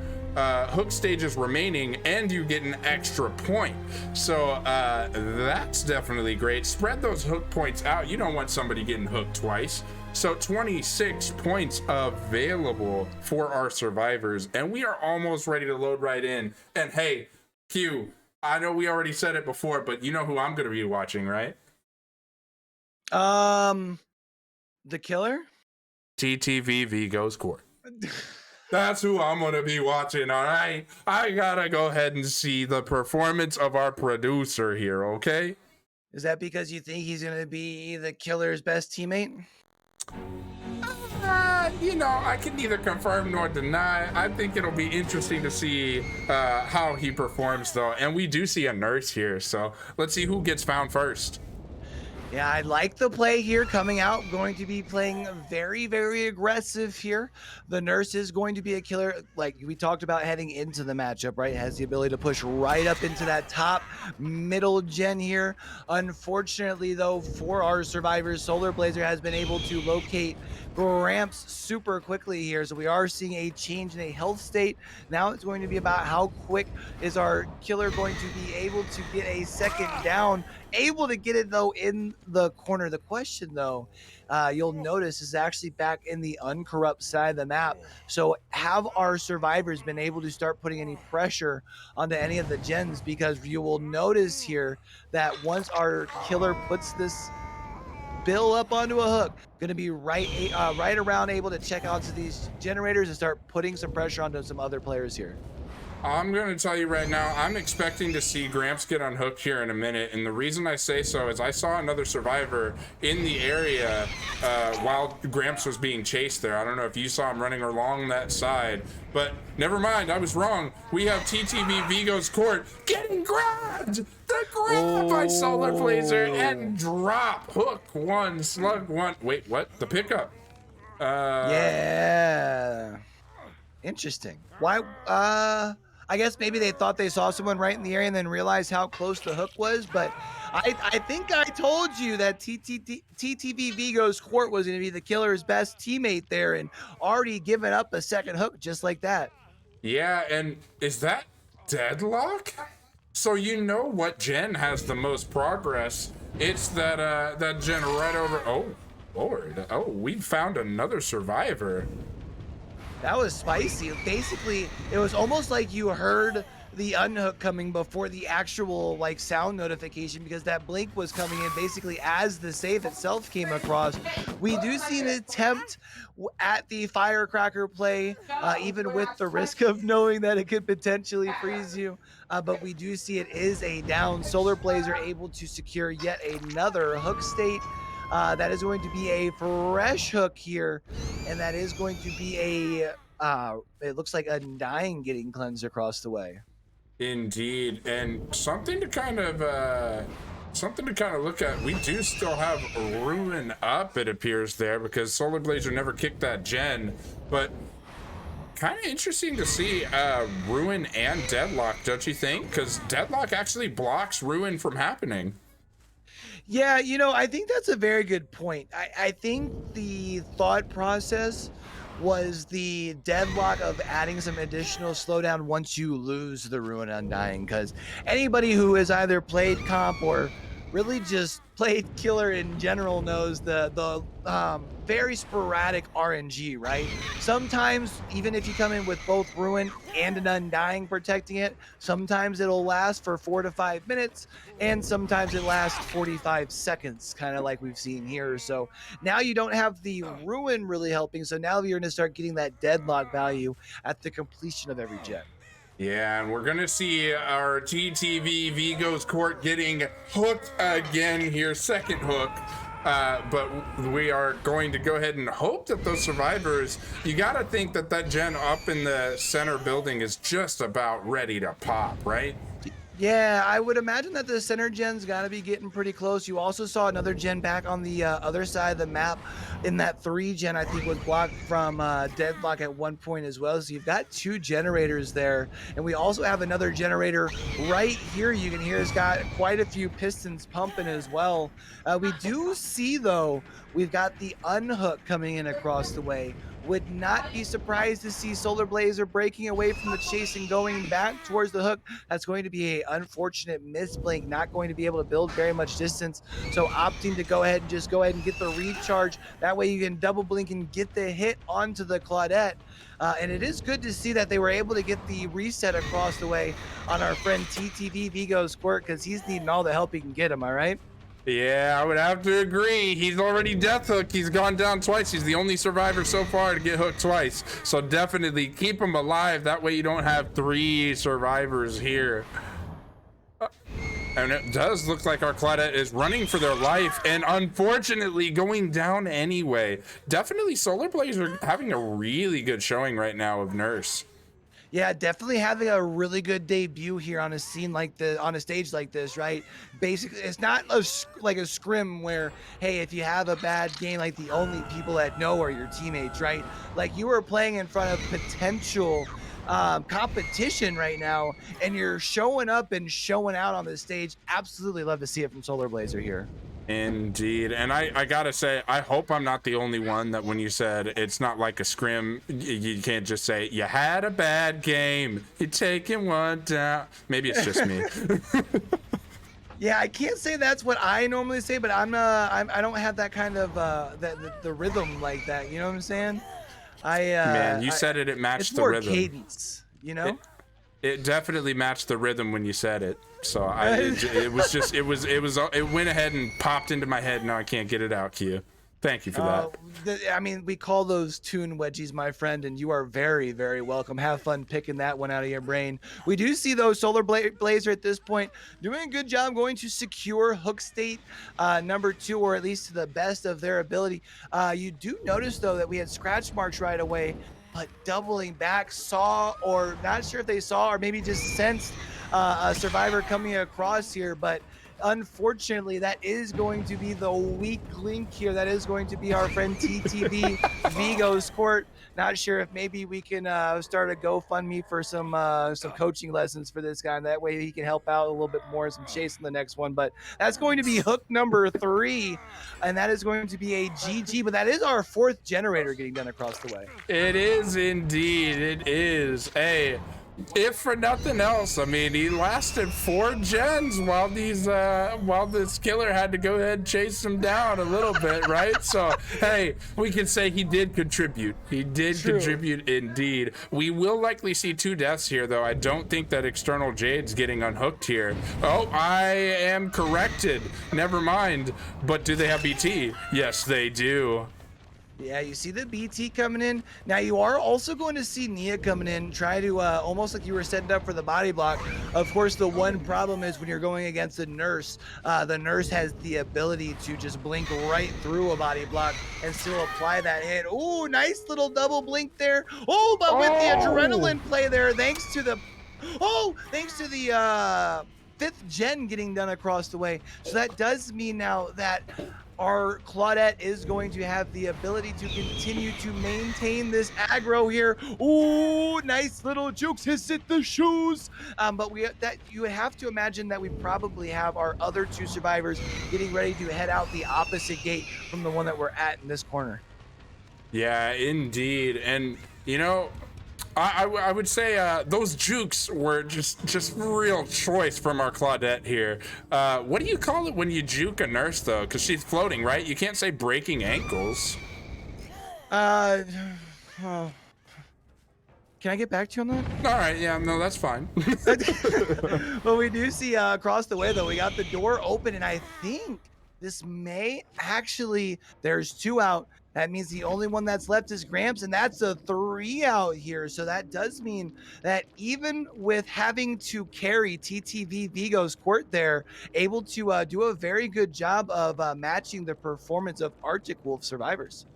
hook stages remaining, and you get an extra point. So that's definitely great. Spread those hook points out. You don't want somebody getting hooked twice. So 26 points available for our survivors, and we are almost ready to load right in. And hey, Q, I know we already said it before, but you know who I'm going to be watching, right? The killer? TTV Vigos Court. That's who I'm going to be watching, all right? I got to go ahead and see the performance of our producer here, okay? Is that because you think he's going to be the killer's best teammate? I can neither confirm nor deny. I think it'll be interesting to see how he performs, though. And we do see a nurse here, so let's see who gets found first. Yeah, I like the play here coming out. Going to be playing very, very aggressive here. The nurse is going to be a killer, like we talked about heading into the matchup, right? Has the ability to push right up into that top middle gen here. Unfortunately, though, for our survivors, Solar Blazer has been able to locate Gramps super quickly here. So we are seeing a change in a health state. Now it's going to be about how quick is our killer going to be able to get a second down. Able to get it, though, in the corner. The question, though, you'll notice is actually back in the uncorrupt side of the map. So have our survivors been able to start putting any pressure onto any of the gens? Because you will notice here that once our killer puts this bill up onto a hook, going to be right around able to check out to these generators and start putting some pressure onto some other players here. I'm going to tell you right now, I'm expecting to see Gramps get unhooked here in a minute. And the reason I say so is I saw another survivor in the area while Gramps was being chased there. I don't know if you saw him running along that side, but never mind. I was wrong. We have TTV Vigo's court getting grabbed. The grab by Solar Blazer and drop. Hook one, slug one. Wait, what? The pickup. Yeah. Interesting. Why? I guess maybe they thought they saw someone right in the area and then realized how close the hook was. But I think I told you that TTV Vigo's court was going to be the killer's best teammate there and already given up a second hook just like that. Yeah, and is that Deadlock? So you know what gen has the most progress? It's that gen right over. Oh, Lord! Oh, we found another survivor. That was spicy. Basically, it was almost like you heard the unhook coming before the actual like sound notification because that blink was coming in basically as the safe itself came across. We do see an attempt at the firecracker play, even with the risk of knowing that it could potentially freeze you. But we do see it is a down. Solar Blazer able to secure yet another hook state. That is going to be a fresh hook here, and that is going to be a, it looks like Undying getting cleansed across the way. Indeed, and something to kind of look at. We do still have Ruin up, it appears there, because Solar Blazer never kicked that gen, but kind of interesting to see Ruin and Deadlock, don't you think? Because Deadlock actually blocks Ruin from happening. Yeah, you know, I think that's a very good point. I think the thought process was the Deadlock of adding some additional slowdown once you lose the Ruin Undying, because anybody who has either played comp or really just played killer in general knows the very sporadic RNG, right? Sometimes, even if you come in with both Ruin and an Undying protecting it, sometimes it'll last for 4 to 5 minutes, and sometimes it lasts 45 seconds, kind of like we've seen here. So now you don't have the Ruin really helping, so now you're going to start getting that Deadlock value at the completion of every gen. Yeah, and we're gonna see our TTV Vigo's court getting hooked again here, second hook. But we are going to go ahead and hope that those survivors, you gotta think that that gen up in the center building is just about ready to pop, right? Yeah, I would imagine that the center gen's got to be getting pretty close. You also saw another gen back on the other side of the map in that 3 gen, I think, was blocked from Deadlock at one point as well. So you've got 2 generators there. And we also have another generator right here. You can hear it's got quite a few pistons pumping as well. We do see, though, we've got the unhook coming in across the way. Would not be surprised to see Solar Blazer breaking away from the chase and going back towards the hook. That's going to be an unfortunate misblink, not going to be able to build very much distance. So opting to go ahead and get the recharge. That way you can double blink and get the hit onto the Claudette. And it is good to see that they were able to get the reset across the way on our friend TTV Vigo's Squirt, because he's needing all the help he can get, am I right? Yeah, I would have to agree. He's already death hooked. He's gone down twice. He's the only survivor so far to get hooked twice. So definitely keep him alive. That way you don't have 3 survivors here. And it does look like our Claudette is running for their life and unfortunately going down anyway. Definitely Solar Blazer having a really good showing right now of Nurse. Yeah, definitely having a really good debut here on a scene like the on a stage like this, right? Basically, it's not like a scrim where, hey, if you have a bad game, like the only people that know are your teammates, right? Like you are playing in front of potential competition right now, and you're showing up and showing out on the stage. Absolutely love to see it from Solar Blazer here. Indeed. And I gotta say, I hope I'm not the only one that when you said it's not like a scrim, you can't just say, you had a bad game, you're taking one down. Maybe it's just me. Yeah, I can't say that's what I normally say, but I don't have that kind of the rhythm like that. You know what I'm saying? Man, you said it matched the rhythm. It's more cadence, you know? It definitely matched the rhythm when you said it. So it went ahead and popped into my head. Now I can't get it out, Q. Thank you for that. I mean, we call those tune wedgies, my friend, and you are very, very welcome. Have fun picking that one out of your brain. We do see those Solar Blazer at this point doing a good job going to secure hook state number 2, or at least to the best of their ability. You do notice, though, that we had scratch marks right away, but doubling back, saw, or not sure if they saw or maybe just sensed a survivor coming across here, but unfortunately, that is going to be the weak link here. That is going to be our friend TTV Vigo's court. Not sure if maybe we can start a GoFundMe for some coaching lessons for this guy. And that way he can help out a little bit more, some chase in the next one. But that's going to be hook number 3, and that is going to be a GG. But that is our 4th generator getting done across the way. It is indeed. It is. Hey, if for nothing else, I mean, he lasted 4 gens while this killer had to go ahead and chase him down a little bit, right? So, hey, we can say he did contribute. He did contribute indeed. We will likely see 2 deaths here, though. I don't think that External Jade's getting unhooked here. Oh, I am corrected. Never mind. But do they have BT? Yes, they do. Yeah, you see the BT coming in. Now you are also going to see Nia coming in, try to almost like you were setting up for the body block. Of course, the one problem is when you're going against the nurse has the ability to just blink right through a body block and still apply that hit. Ooh, nice little double blink there. Oh, but with the adrenaline play there, thanks to the 5th gen getting done across the way. So that does mean now that our Claudette is going to have the ability to continue to maintain this aggro here. Ooh, nice little jukes, has hit the shoes. But you would have to imagine that we probably have our other 2 survivors getting ready to head out the opposite gate from the one that we're at in this corner. Yeah, indeed. And, you know, I would say those jukes were just real choice from our Claudette here. What do you call it when you juke a nurse, though? Because she's floating, right? You can't say breaking ankles. Can I get back to you on that? All right, yeah, no, that's fine. Well, we do see across the way, though, we got the door open, and I think this may actually, there's 2 out. That means the only one that's left is Gramps, and that's a 3 out here. So that does mean that even with having to carry TTV Vigo's court there, able to do a very good job of matching the performance of Arctic Wolf survivors.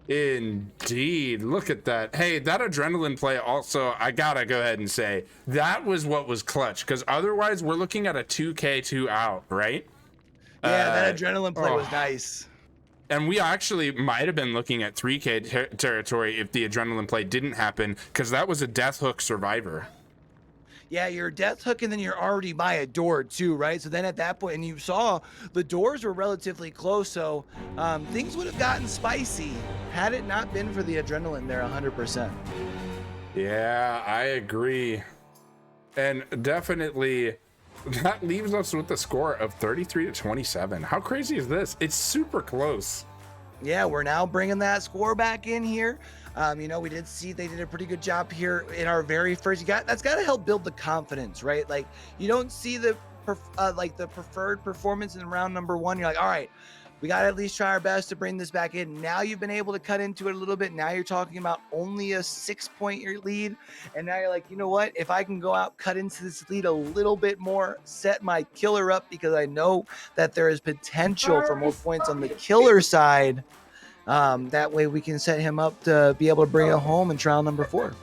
Indeed. Look at that. Hey, that adrenaline play also, I gotta go ahead and say, that was what was clutch, because otherwise we're looking at a 2K 2 out, right? Yeah, that adrenaline play was nice. And we actually might have been looking at 3K territory if the adrenaline play didn't happen, because that was a death hook survivor. Yeah, you're death hook, and then you're already by a door too, right? So then at that point, and you saw the doors were relatively close, so things would have gotten spicy had it not been for the adrenaline there 100%. Yeah, I agree. And definitely that leaves us with a score of 33-27. How crazy is this? It's super close. Yeah, we're now bringing that score back in here. You know, we did see they did a pretty good job here in our very first. That's got to help build the confidence, right? Like, you don't see the preferred performance in round number 1. You're like, all right, we got to at least try our best to bring this back in. Now you've been able to cut into it a little bit. Now you're talking about only a 6-point lead. And now you're like, you know what? If I can go out, cut into this lead a little bit more, set my killer up, because I know that there is potential for more points on the killer side. That way we can set him up to be able to bring it home in trial number 4.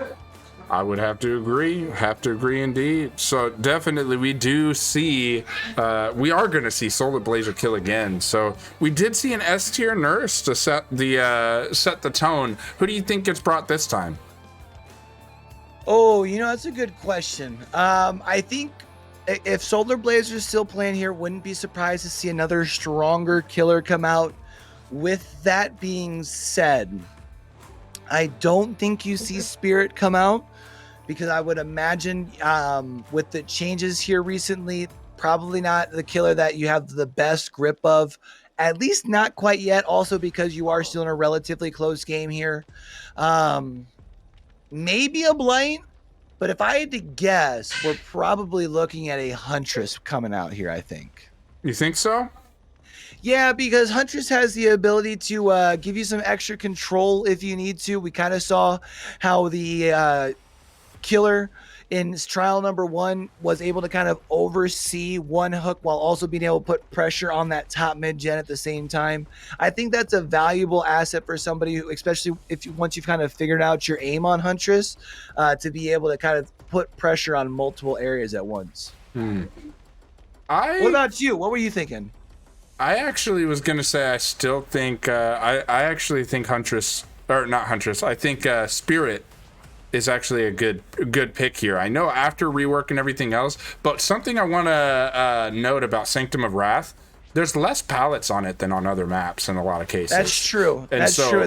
I would have to agree indeed. So definitely we do see, we are going to see Solar Blazer kill again. So we did see an S tier nurse to set the tone. Who do you think gets brought this time? Oh, you know, that's a good question. I think if Solar Blazer is still playing here, wouldn't be surprised to see another stronger killer come out. With that being said, I don't think you see Spirit come out, because I would imagine with the changes here recently, probably not the killer that you have the best grip of, at least not quite yet. Also because you are still in a relatively close game here. Maybe a Blight, but if I had to guess, we're probably looking at a Huntress coming out here, I think. You think so? Yeah, because Huntress has the ability to give you some extra control if you need to. We kind of saw how the Killer in trial number one was able to kind of oversee one hook while also being able to put pressure on that top mid gen at the same time. I think that's a valuable asset for somebody who, especially if you once you've kind of figured out your aim on Huntress, to be able to kind of put pressure on multiple areas at once. Hmm. What about you? What were you thinking? I actually was gonna say I still think I actually think Huntress, or not Huntress, I think Spirit is actually a good pick here. I know after rework and everything else, but something I want to note about Sanctum of Wrath, there's less pallets on it than on other maps in a lot of cases. That's true. And That's so, true.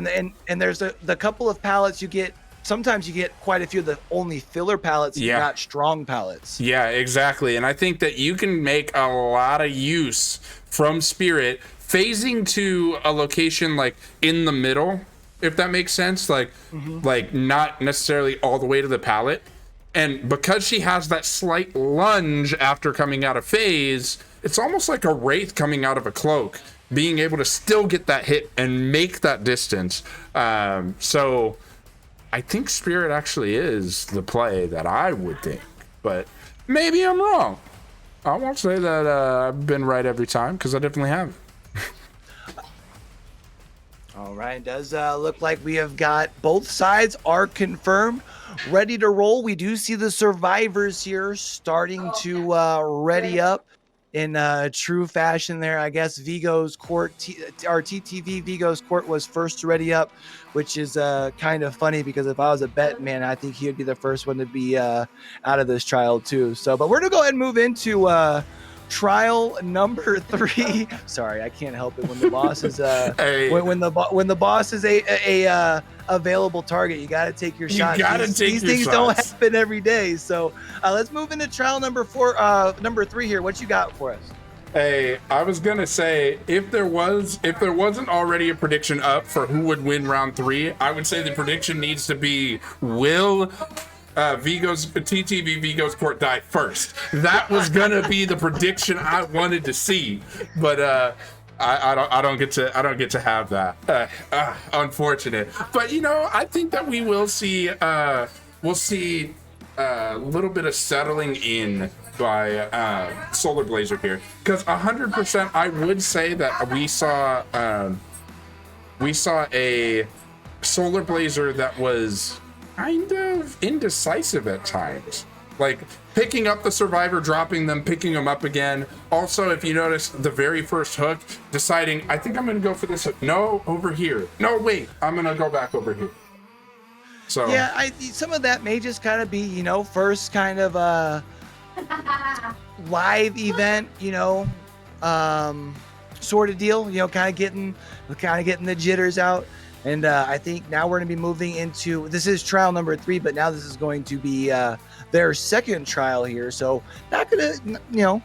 And there's the couple of pallets you get. Sometimes you get quite a few of the only filler pallets, Yeah. not strong pallets. Yeah, exactly. And I think that you can make a lot of use from Spirit phasing to a location like in the middle, if that makes sense. Like not necessarily all the way to the pallet. And because she has that slight lunge after coming out of phase, it's almost like a wraith coming out of a cloak, being able to still get that hit and make that distance. So I think Spirit actually is the play that I would think, but maybe I'm wrong. I won't say that I've been right every time, because I definitely have. All right, does look like we have got both sides are confirmed, ready to roll. We do see the survivors here starting to ready up in true fashion there. I guess Vigo's court, our TTV Vigo's court was first to ready up, which is kind of funny because if I was a bet man, I think he would be the first one to be out of this trial too. So, but we're gonna go ahead and move into trial number 3. Sorry, I can't help it when the boss is Hey. when the boss is a available target. You got to take your shots. These things don't happen every day. So let's move into trial number 3 here. What you got for us? Hey, I was gonna say if there wasn't already a prediction up for who would win round 3, I would say the prediction needs to be will TTV Vigo's court die first. That was gonna be the prediction I wanted to see, but I don't get to have that. Unfortunate, but I think that we will see we'll see a little bit of settling in by Solar Blazer here, because 100% I would say that we saw a Solar Blazer that was kind of indecisive at times, like picking up the survivor, dropping them, picking them up again. Also, if you notice, the very first hook, deciding, I think I'm gonna go for this hook. No, over here. No, wait, I'm gonna go back over here. So yeah, some of that may just kind of be first kind of live event, sort of deal, kind of getting the jitters out. And I think now we're going to be moving into, this is trial number 3, but now this is going to be their second trial here. So not going to,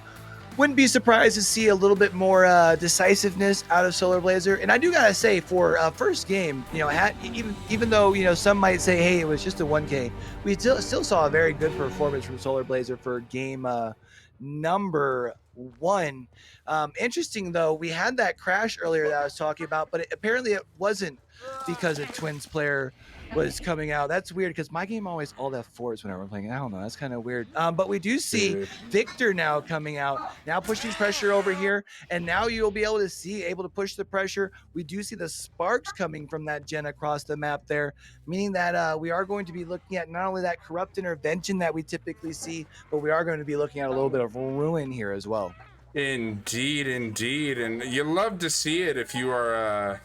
wouldn't be surprised to see a little bit more decisiveness out of Solar Blazer. And I do got to say, for first game, even though, some might say, hey, it was just a 1K, we still saw a very good performance from Solar Blazer for game number 1. Interesting, though, we had that crash earlier that I was talking about, but apparently it wasn't because a Twins player was coming out. That's weird, because my game always all F4s whenever I'm playing. I don't know. That's kind of weird. But we do see Victor now coming out, now pushing pressure over here, and now you'll be able to push the pressure. We do see the sparks coming from that gen across the map there, meaning that we are going to be looking at not only that corrupt intervention that we typically see, but we are going to be looking at a little bit of ruin here as well. Indeed, and you love to see it if you are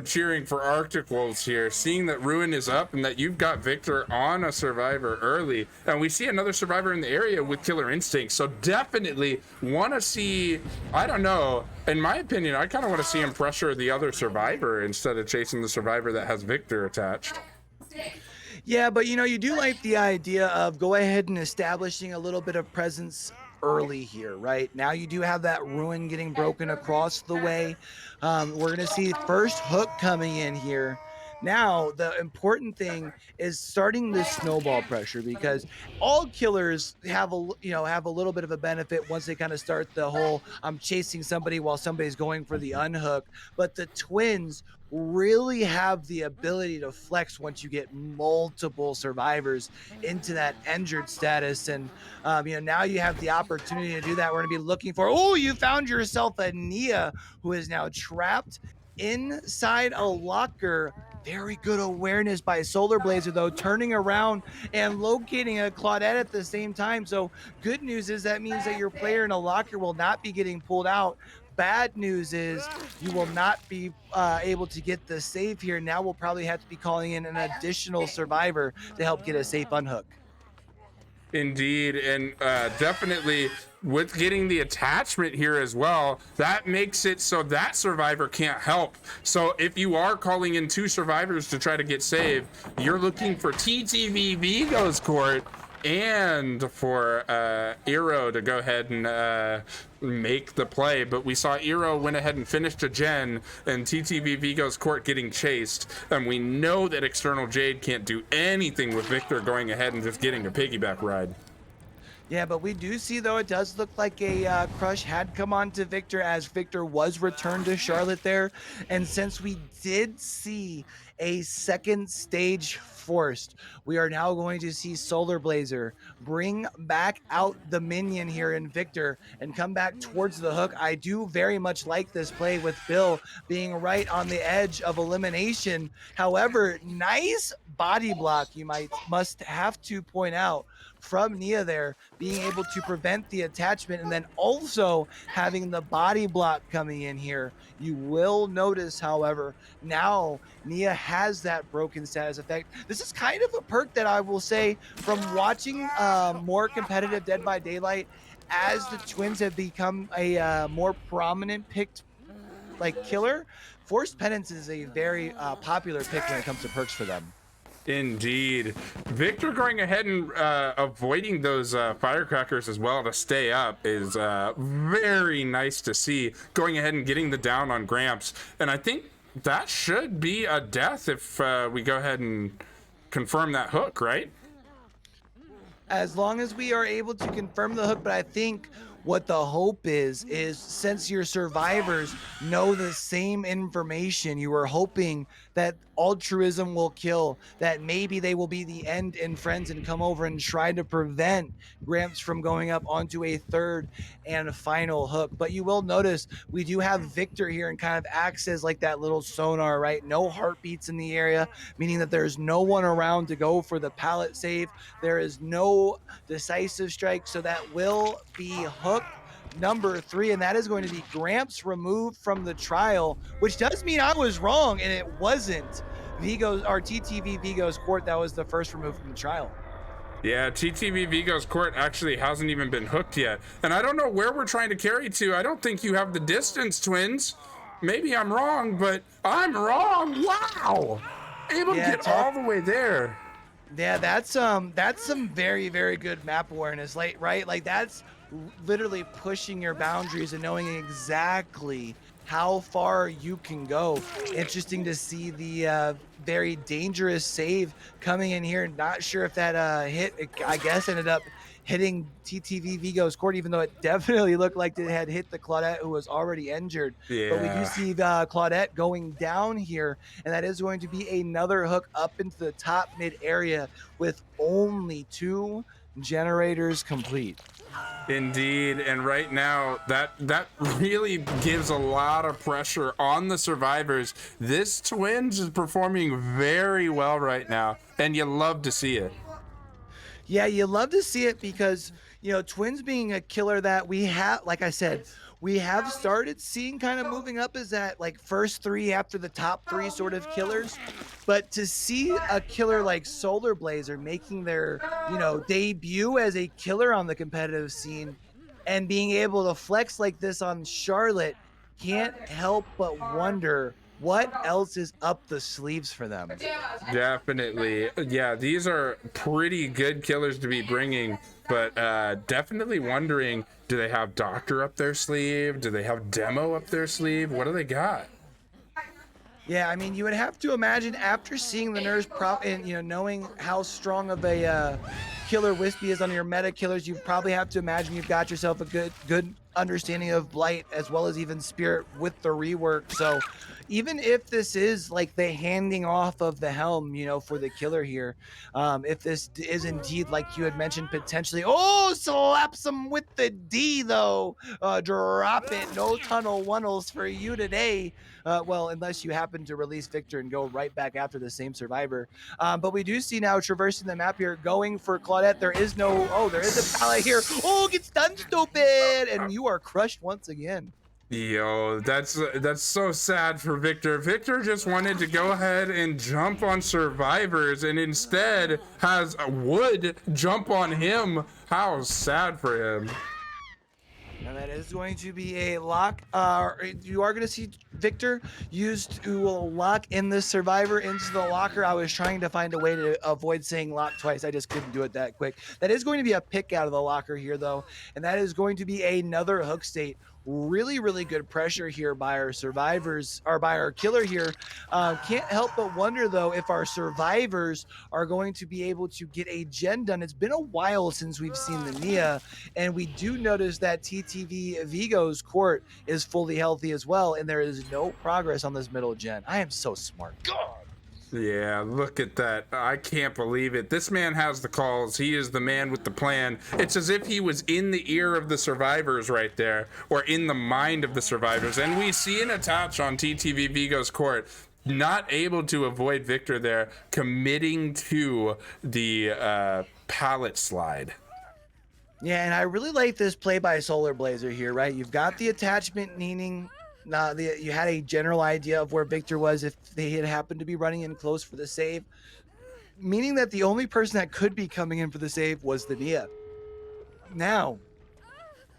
cheering for Arctic Wolves here, seeing that Ruin is up and that you've got Victor on a survivor early, and we see another survivor in the area with Killer Instinct. So definitely want to see, I don't know, in my opinion, I kind of want to see him pressure the other survivor instead of chasing the survivor that has Victor attached. Yeah, but you do like the idea of go ahead and establishing a little bit of presence early here, right? Now you do have that Ruin getting broken across the way. We're going to see first hook coming in here. Now, the important thing is starting this snowball pressure, because all killers have have a little bit of a benefit once they kind of start the whole I'm chasing somebody while somebody's going for the unhook. But the twins really have the ability to flex once you get multiple survivors into that injured status. And now you have the opportunity to do that. We're going to be looking for, oh, you found yourself a Nia who is now trapped inside a locker. Very good awareness by Solar Blazer, though, turning around and locating a Claudette at the same time. So good news is that means that your player in a locker will not be getting pulled out. Bad news is you will not be able to get the save here. Now we'll probably have to be calling in an additional survivor to help get a safe unhook. Indeed, and definitely with getting the attachment here as well, that makes it so that survivor can't help. So if you are calling in 2 survivors to try to get saved, you're looking for TTV Vigo's court and for Eero to go ahead and make the play. But we saw Eero went ahead and finished a gen, and TTV Vigo's court getting chased. And we know that External Jade can't do anything with Victor going ahead and just getting a piggyback ride. Yeah, but we do see, though, it does look like a crush had come on to Victor, as Victor was returned to Charlotte there. And since we did see a second stage forced, we are now going to see Solar Blazer bring back out the minion here in Victor and come back towards the hook. I do very much like this play with Bill being right on the edge of elimination. However, nice body block, must have to point out, from Nia there, being able to prevent the attachment, and then also having the body block coming in here. You will notice, however, now Nia has that broken status effect. This is kind of a perk that I will say, from watching more competitive Dead by Daylight, as the twins have become a more prominent picked killer. Forced Penance is a very popular pick when it comes to perks for them. Indeed. Victor going ahead and avoiding those firecrackers as well to stay up is very nice to see. Going ahead and getting the down on Gramps. And I think that should be a death if we go ahead and confirm that hook, right? As long as we are able to confirm the hook. But I think what the hope is since your survivors know the same information, you are hoping that altruism will kill, that maybe they will be the end in friends and come over and try to prevent Gramps from going up onto a third and final hook. But you will notice we do have Victor here and kind of acts as like that little sonar, right? No heartbeats in the area, meaning that there's no one around to go for the pallet save. There is no decisive strike, so that will be hook number 3, and that is going to be Gramps removed from the trial, which does mean I was wrong and it wasn't Vigo's or TTV Vigo's court that was the first removed from the trial. Yeah, TTV Vigo's court actually hasn't even been hooked yet. And I don't know where we're trying to carry to. I don't think you have the distance, twins. Maybe I'm wrong, but I'm wrong. Wow. Able to get all the way there. Yeah, that's some very, very good map awareness, right? Like, that's literally pushing your boundaries and knowing exactly how far you can go. Interesting to see the very dangerous save coming in here. Not sure if that hit, I guess, ended up hitting TTV Vigo's court, even though it definitely looked like it had hit the Claudette, who was already injured. Yeah. But we do see Claudette going down here, and that is going to be another hook up into the top mid area with only 2 generators complete. Indeed, and right now that really gives a lot of pressure on the survivors. This twins is performing very well right now, and you love to see it. Yeah, you love to see it because, twins being a killer that we have, like I said, we have started seeing kind of moving up as that first 3 after the top 3 sort of killers. But to see a killer like Solar Blazer making their, debut as a killer on the competitive scene and being able to flex like this on Charlotte, can't help but wonder what else is up the sleeves for them. Definitely. Yeah, these are pretty good killers to be bringing, but definitely wondering, do they have Doctor up their sleeve? Do they have Demo up their sleeve? What do they got? Yeah, I mean, you would have to imagine after seeing the nurse prop and knowing how strong of a killer Wispy is on your meta killers, you probably have to imagine you've got yourself a good understanding of Blight as well as even Spirit with the rework. So even if this is like the handing off of the helm, for the killer here, if this is indeed like you had mentioned potentially, slaps him with the D though, drop it, no tunnel oneels for you today. Well, unless you happen to release Victor and go right back after the same survivor. But we do see now traversing the map here, going for Claudette. There is a pallet here. Oh, gets done, stupid, and you are crushed once again. Yo, that's so sad for Victor. Victor just wanted to go ahead and jump on survivors and instead has Wood jump on him. How sad for him. And that is going to be a lock. You are going to see Victor used to lock in this survivor into the locker. I was trying to find a way to avoid saying lock twice. I just couldn't do it that quick. That is going to be a pick out of the locker here, though. And that is going to be another hook state. Really, really good pressure here by our survivors, or by our killer here. Can't help but wonder, though, if our survivors are going to be able to get a gen done. It's been a while since we've seen the Nia, and we do notice that TTV Vigo's court is fully healthy as well, and there is no progress on this middle gen. I am so smart. God. Yeah, look at that. I can't believe it. This man has the calls. He is the man with the plan. It's as if he was in the ear of the survivors right there, or in the mind of the survivors. And we see an attach on TTV Vigo's court. Not able to avoid Victor there, committing to the pallet slide. Yeah, and I really like this play by Solar Blazer here, right? You've got the attachment meaning you had a general idea of where Victor was if they had happened to be running in close for the save, meaning that the only person that could be coming in for the save was the Nia. Now,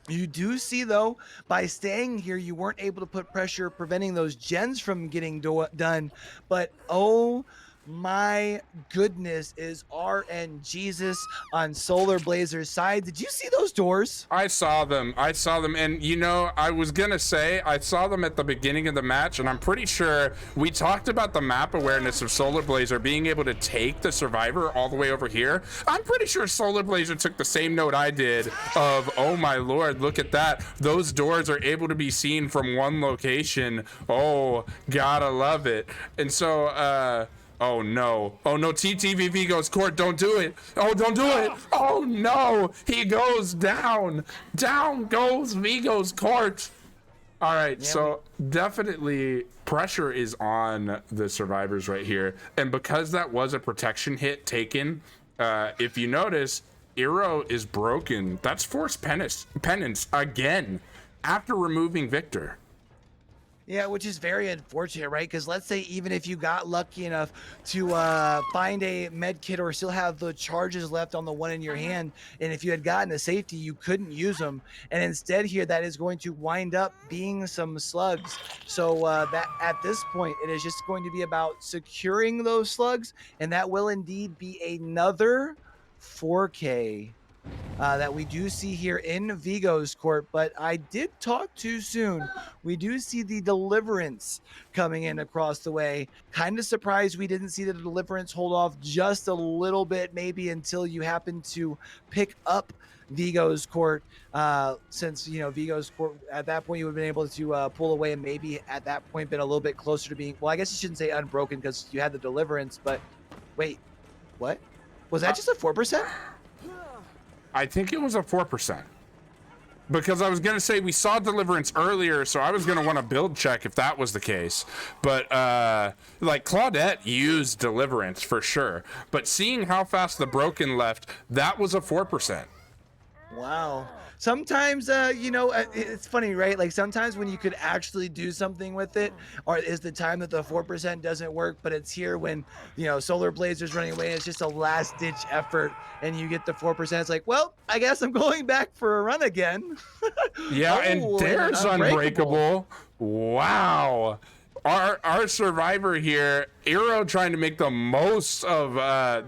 you do see, though, by staying here, you weren't able to put pressure preventing those gens from getting done, but oh my goodness, is RN Jesus on Solar Blazer's side. Did you see those doors? I saw them. And I was gonna say I saw them at the beginning of the match, and I'm pretty sure we talked about the map awareness of Solar Blazer being able to take the survivor all the way over here. I'm pretty sure Solar Blazer took the same note I did of, oh my lord, look at that. Those doors are able to be seen from one location. Oh, gotta love it. And so oh no, TTV Vigo's court, don't do it. Oh, don't do it. Oh no, he goes down. Down goes Vigo's court. All right, yeah, so definitely pressure is on the survivors right here. And because that was a protection hit taken, if you notice, Eero is broken. That's forced penance again after removing Victor. Yeah, which is very unfortunate, right? Because let's say even if you got lucky enough to find a med kit or still have the charges left on the one in your hand, and if you had gotten a safety, you couldn't use them. And instead here, that is going to wind up being some slugs. So that at this point, it is just going to be about securing those slugs, and that will indeed be another 4K that we do see here in Vigo's court, but I did talk too soon. We do see the Deliverance coming in across the way. Kind of surprised we didn't see the Deliverance hold off just a little bit, maybe until you happen to pick up Vigo's court, since Vigo's court at that point you would have been able to pull away and maybe at that point been a little bit closer to being, well, I guess you shouldn't say unbroken because you had the Deliverance, but wait, what? Was that just a 4%? I think it was a 4%. Because I was going to say we saw Deliverance earlier, so I was going to want to build check if that was the case. But, like, Claudette used Deliverance for sure. But seeing how fast the Broken left, that was a 4%. Wow. Sometimes, it's funny, right? Like sometimes when you could actually do something with it, or is the time that the 4% doesn't work, but it's here when, Solar Blazer's running away. It's just a last ditch effort and you get the 4%. It's like, well, I guess I'm going back for a run again. Yeah. And there's Unbreakable. Wow. our survivor here, Eero, trying to make the most of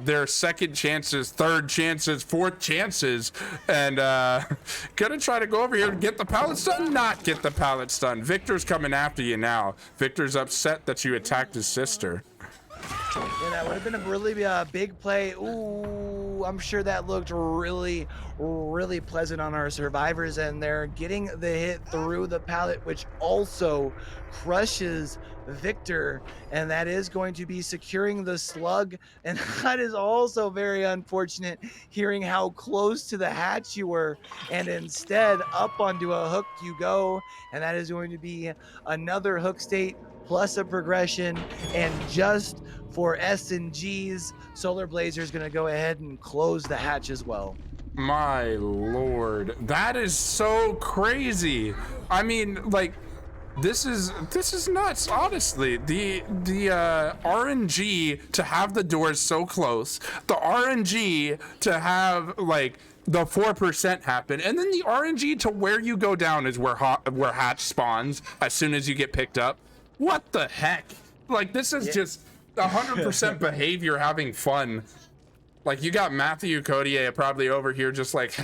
their second chances, third chances, fourth chances, and gonna try to go over here and get the pallet stun, not get the pallet stun. Victor's coming after you now. Victor's upset that you attacked his sister. Yeah, that would have been a really big play. Ooh, I'm sure that looked really, really pleasant on our survivors, and they're getting the hit through the pallet, which also crushes Victor, and that is going to be securing the slug. And that is also very unfortunate, hearing how close to the hatch you were, and instead up onto a hook you go, and that is going to be another hook state plus a progression. And just for S&Gs, Solar Blazer is going to go ahead and close the hatch as well. My lord, that is so crazy. I mean, like, this is nuts, honestly. The RNG to have the doors so close, the RNG to have like the 4% happen, and then the RNG to where you go down is where hatch spawns as soon as you get picked up. What the heck? Like, this is just 100% behavior having fun. Like, you got Matthew Codier probably over here just like,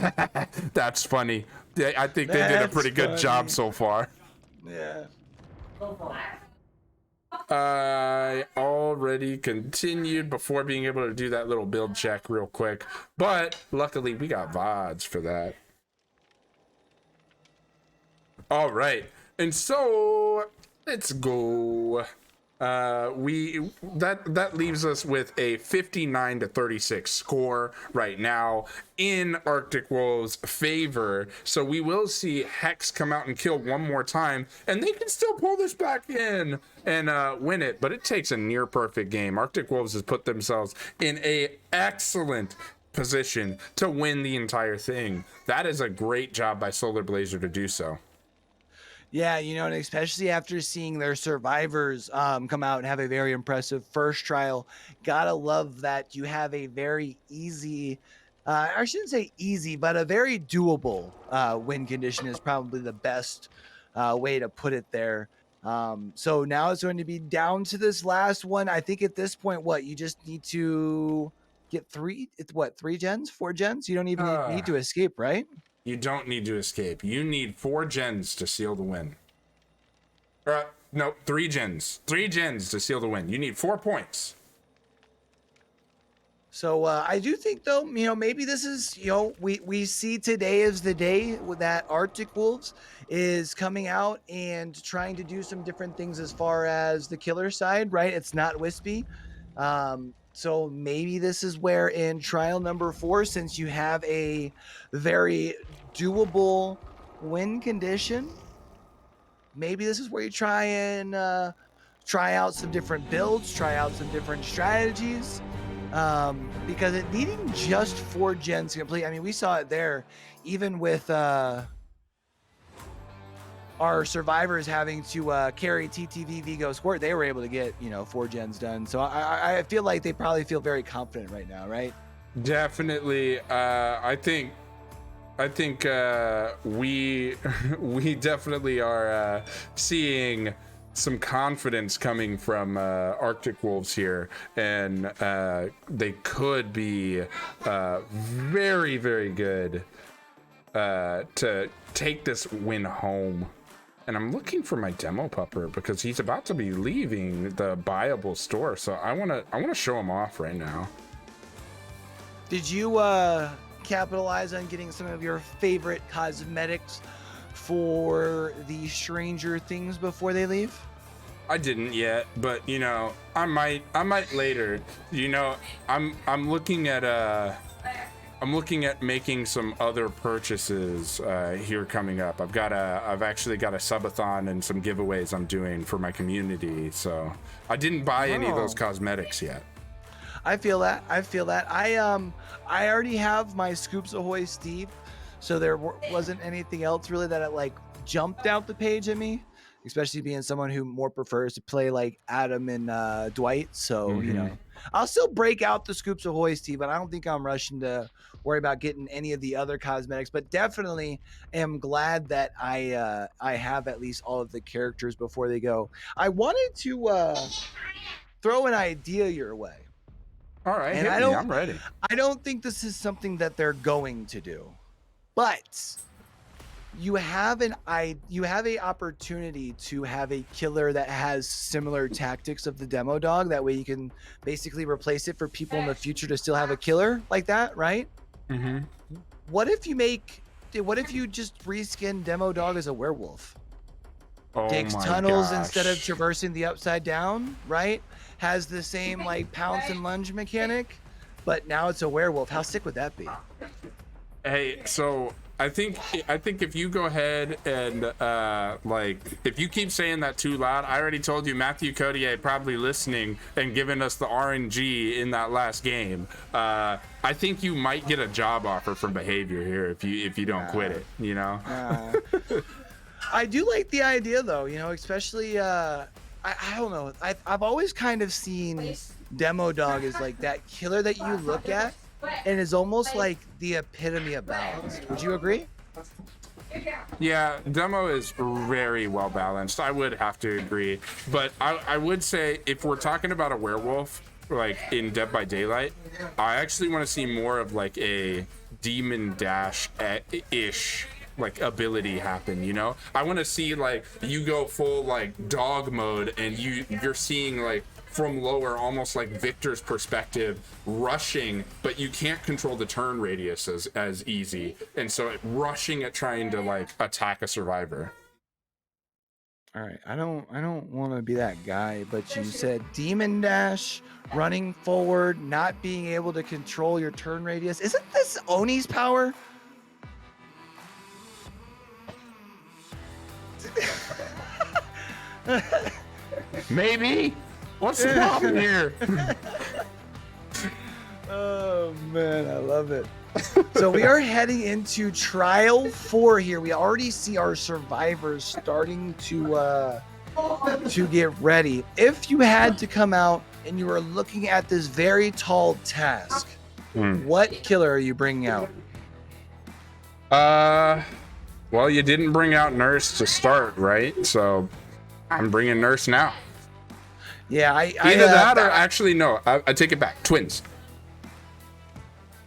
that's funny. I think they did a pretty good job so far. Yeah. I already continued before being able to do that little build check real quick, but luckily we got VODs for that. All right, and so let's go. That leaves us with a 59-36 score right now in Arctic Wolves' favor. So we will see Hex come out and kill one more time, and they can still pull this back in and win it. But it takes a near perfect game. Arctic Wolves has put themselves in a excellent position to win the entire thing. That is a great job by Solar Blazer to do so. Yeah, you know, and especially after seeing their survivors come out and have a very impressive first trial, gotta love that you have a very easy, I shouldn't say easy, but a very doable win condition is probably the best way to put it there. So now it's going to be down to this last one. I think at this point, you just need to get three gens, 4 gens? You don't even need to escape, right? You don't need to escape. You need 4 gens to seal the win. No, 3 gens. 3 gens to seal the win. You need 4 points. So I do think, though, you know, maybe this is, you know, we see today as the day that Arctic Wolves is coming out and trying to do some different things as far as the killer side, right? It's not wispy. So maybe this is where in trial number 4, since you have a very doable win condition, maybe this is where you try and try out some different builds, try out some different strategies, because it needing just 4 gens to complete. I mean, we saw it there, even with our survivors having to carry TTV Vigo Squirt, they were able to get, 4 gens done. So I feel like they probably feel very confident right now, right? Definitely. I think we definitely are seeing some confidence coming from Arctic Wolves here, and they could be very, very good to take this win home. And I'm looking for my demo pupper because he's about to be leaving the buyable store, so I want to show him off right now. Did you capitalize on getting some of your favorite cosmetics for the Stranger Things before they leave? I didn't yet, but I might later. I'm looking at making some other purchases here coming up. I've actually got a subathon and some giveaways I'm doing for my community. So I didn't buy any of those cosmetics yet. I feel that. I already have my Scoops Ahoy Steve, so there wasn't anything else really that jumped out the page at me, especially being someone who more prefers to play like Adam and Dwight. So I'll still break out the Scoops Ahoy, Steve, but I don't think I'm rushing to worry about getting any of the other cosmetics. But definitely am glad that I have at least all of the characters before they go. I wanted to throw an idea your way. All right, And hit me. I'm ready. I don't think this is something that they're going to do, but you have a opportunity to have a killer that has similar tactics of the demo dog. That way you can basically replace it for people in the future to still have a killer like that, right? Mm-hmm. What if you just reskin demo dog as a werewolf? Oh Digs my tunnels gosh. instead of traversing the upside down, right? Has the same like pounce and lunge mechanic, but now it's a werewolf. How sick would that be? Hey, so I think if you go ahead and like if you keep saying that too loud, I already told you Matthew Codier probably listening and giving us the RNG in that last game. I think you might get a job offer from Behavior here if you don't quit it. You know. I do like the idea though. You know, especially I don't know. I've always kind of seen Demo Dog as like that killer that you look at and is almost like the epitome of balance. Would you agree? Yeah, Demo is very well balanced. I would have to agree, but I would say if we're talking about a werewolf like in Dead by Daylight, I actually want to see more of like a Demon Dash ish like ability happen, you know? I want to see like you go full like dog mode and you're seeing like from lower, almost like Victor's perspective, rushing, but you can't control the turn radius as easy, and so rushing at trying to like attack a survivor. All right, I don't want to be that guy, but you said Demon Dash, running forward, not being able to control your turn radius. Isn't this Oni's power? Maybe. What's the problem here? Oh man, I love it. So we are heading into trial 4 here. We already see our survivors starting to get ready. If you had to come out and you were looking at this very tall task, what killer are you bringing out? Well, you didn't bring out Nurse to start, right? So I'm bringing Nurse now. Yeah, either that or actually no, I take it back. Twins.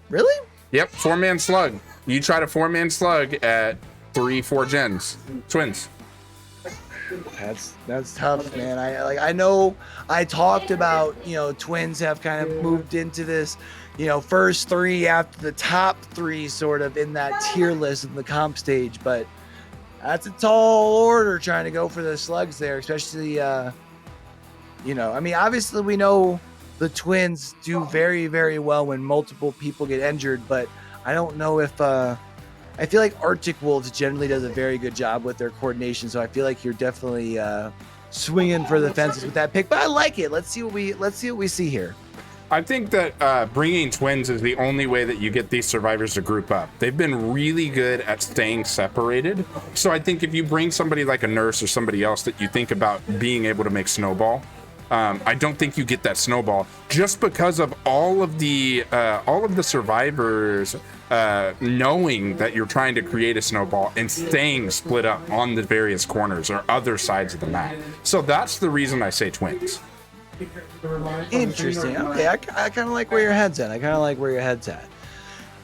Really? Yep, 4-man slug. You try to 4-man slug at 3-4 gens. Twins. That's tough, man. I know I talked about, you know, twins have kind of moved into this, you know, first 3 after the top 3 sort of in that tier list in the comp stage, but that's a tall order trying to go for the slugs there, especially you know, I mean, obviously we know the twins do very, very well when multiple people get injured, but I don't know if I feel like Arctic Wolves generally does a very good job with their coordination, so I feel like you're definitely swinging for the fences with that pick. But I like it. Let's see what we see here. I think that bringing twins is the only way that you get these survivors to group up. They've been really good at staying separated. So I think if you bring somebody like a Nurse or somebody else that you think about being able to make snowball, I don't think you get that snowball just because of all of the survivors knowing that you're trying to create a snowball and staying split up on the various corners or other sides of the map. So that's the reason I say twins. Interesting. Okay, I kind of like where your head's at.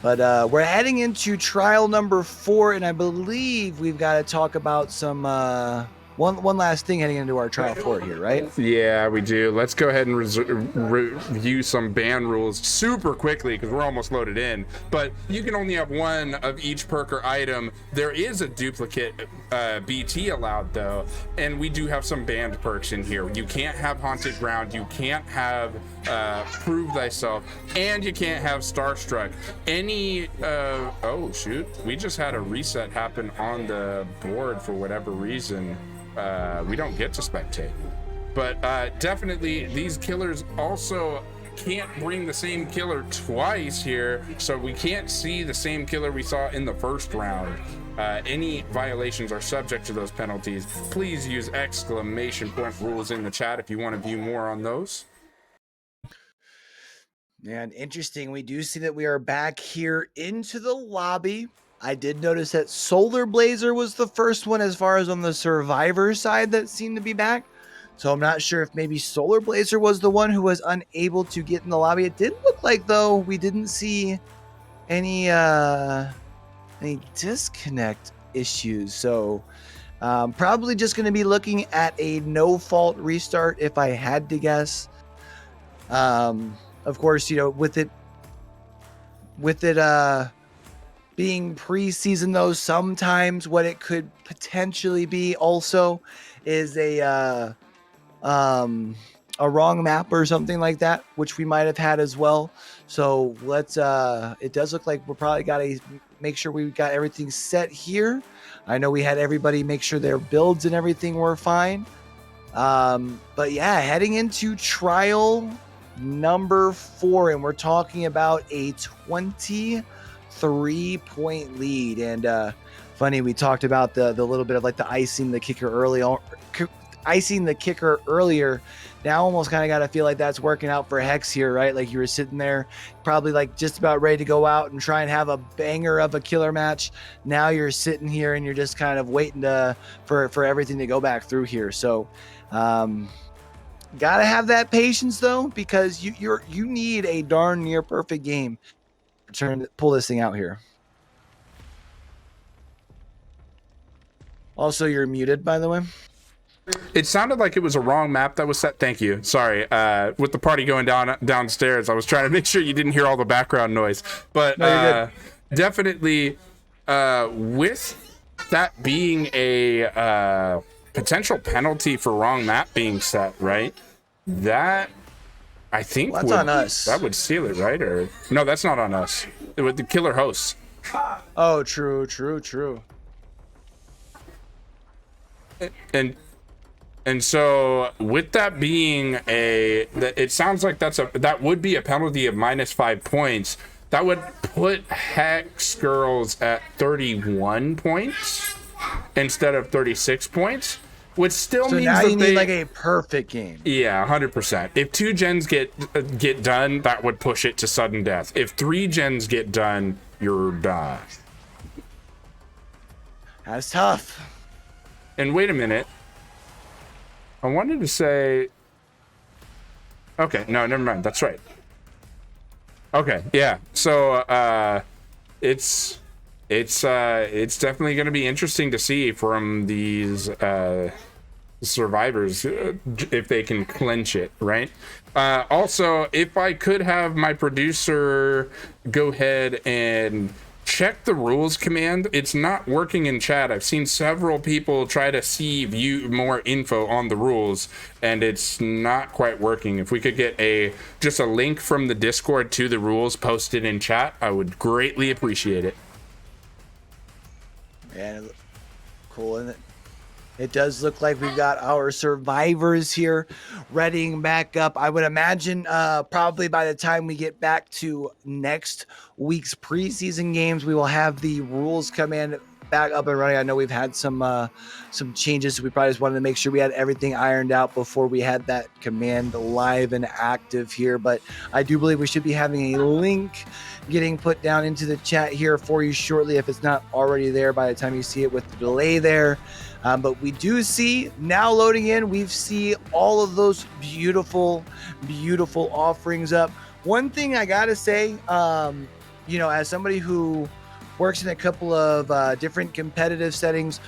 But we're heading into trial number 4, and I believe we've got to talk about some one last thing heading into our trial 4 here, right? Yeah, we do. Let's go ahead and review some ban rules super quickly because we're almost loaded in. But you can only have 1 of each perk or item. There is a duplicate BT allowed though, and we do have some banned perks in here. You can't have Haunted Ground, you can't have Prove Thyself, and you can't have Starstruck. Any oh shoot, we just had a reset happen on the board for whatever reason. We don't get to spectate, but definitely these killers also can't bring the same killer twice here, so we can't see the same killer we saw in the first round. Any violations are subject to those penalties. Please use exclamation point rules in the chat if you want to view more on those. And interesting, we do see that we are back here into the lobby. I did notice that Solar Blazer was the first one as far as on the survivor side that seemed to be back. So I'm not sure if maybe Solar Blazer was the one who was unable to get in the lobby. It did look like though we didn't see any disconnect issues. So probably just going to be looking at a no fault restart if I had to guess. Of course, you know, with it being preseason though, sometimes what it could potentially be also is a wrong map or something like that, which we might have had as well. So let's it does look like we're probably got to make sure we got everything set here. I know we had everybody make sure their builds and everything were fine. But yeah, heading into trial number 4, and we're talking about a 23-point lead. And funny, we talked about the little bit of like the icing the kicker earlier. Now almost kind of got to feel like that's working out for Hex here, right? Like you were sitting there probably like just about ready to go out and try and have a banger of a killer match. Now you're sitting here and you're just kind of waiting for everything to go back through here. So gotta have that patience though, because you need a darn near perfect game to pull this thing out here. Also, you're muted, by the way. It sounded like it was a wrong map that was set. Thank you. Sorry. With the party going downstairs, I was trying to make sure you didn't hear all the background noise. But No, definitely, with that being a potential penalty for wrong map being set, right? That I think that's on us. That would seal it, right? Or no, that's not on us. It would the killer hosts. Oh, true. And so with that being it sounds like that would be a penalty of -5 points. That would put Hex Girls at 31 points instead of 36 points, which still means now that you need like a perfect game. Yeah, 100%. If 2 gens get done, that would push it to sudden death. If 3 gens get done, you're done. That's tough. And wait a minute. I wanted to say... Okay, no, never mind. That's right. Okay, yeah. So, it's definitely going to be interesting to see from these survivors if they can clinch it, right? Also, if I could have my producer go ahead and check the rules command. It's not working in chat. I've seen several people try to view more info on the rules, and it's not quite working. If we could get just a link from the Discord to the rules posted in chat, I would greatly appreciate it. Man, cool, isn't it? It does look like we've got our survivors here readying back up. I would imagine probably by the time we get back to next week's preseason games, we will have the rules command back up and running. I know we've had some changes, so we probably just wanted to make sure we had everything ironed out before we had that command live and active here. But I do believe we should be having a link getting put down into the chat here for you shortly, if it's not already there by the time you see it with the delay there. But we do see now loading in, we see all of those beautiful offerings up. One thing I gotta say, as somebody who works in a couple of different competitive settings,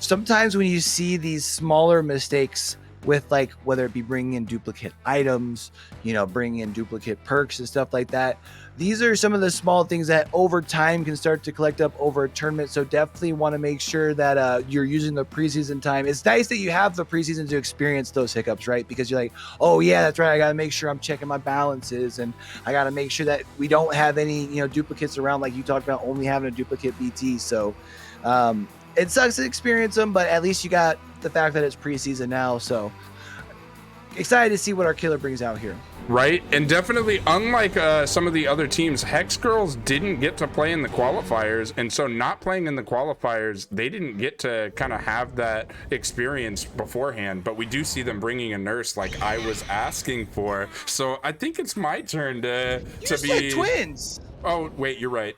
sometimes when you see these smaller mistakes with, like, whether it be bringing in duplicate items, bringing in duplicate perks and stuff like that, these are some of the small things that over time can start to collect up over a tournament. So definitely want to make sure that you're using the preseason time. It's nice that you have the preseason to experience those hiccups, right? Because you're like, oh yeah, that's right, I got to make sure I'm checking my balances, and I got to make sure that we don't have any duplicates around, like you talked about only having a duplicate BT. So it sucks to experience them, but at least you got the fact that it's preseason now. So excited to see what our killer brings out here. Right, and definitely unlike some of the other teams, Hex Girls didn't get to play in the qualifiers, and so not playing in the qualifiers, they didn't get to kind of have that experience beforehand. But we do see them bringing a nurse like I was asking for, so I think it's my turn to be twins. Oh wait, you're right.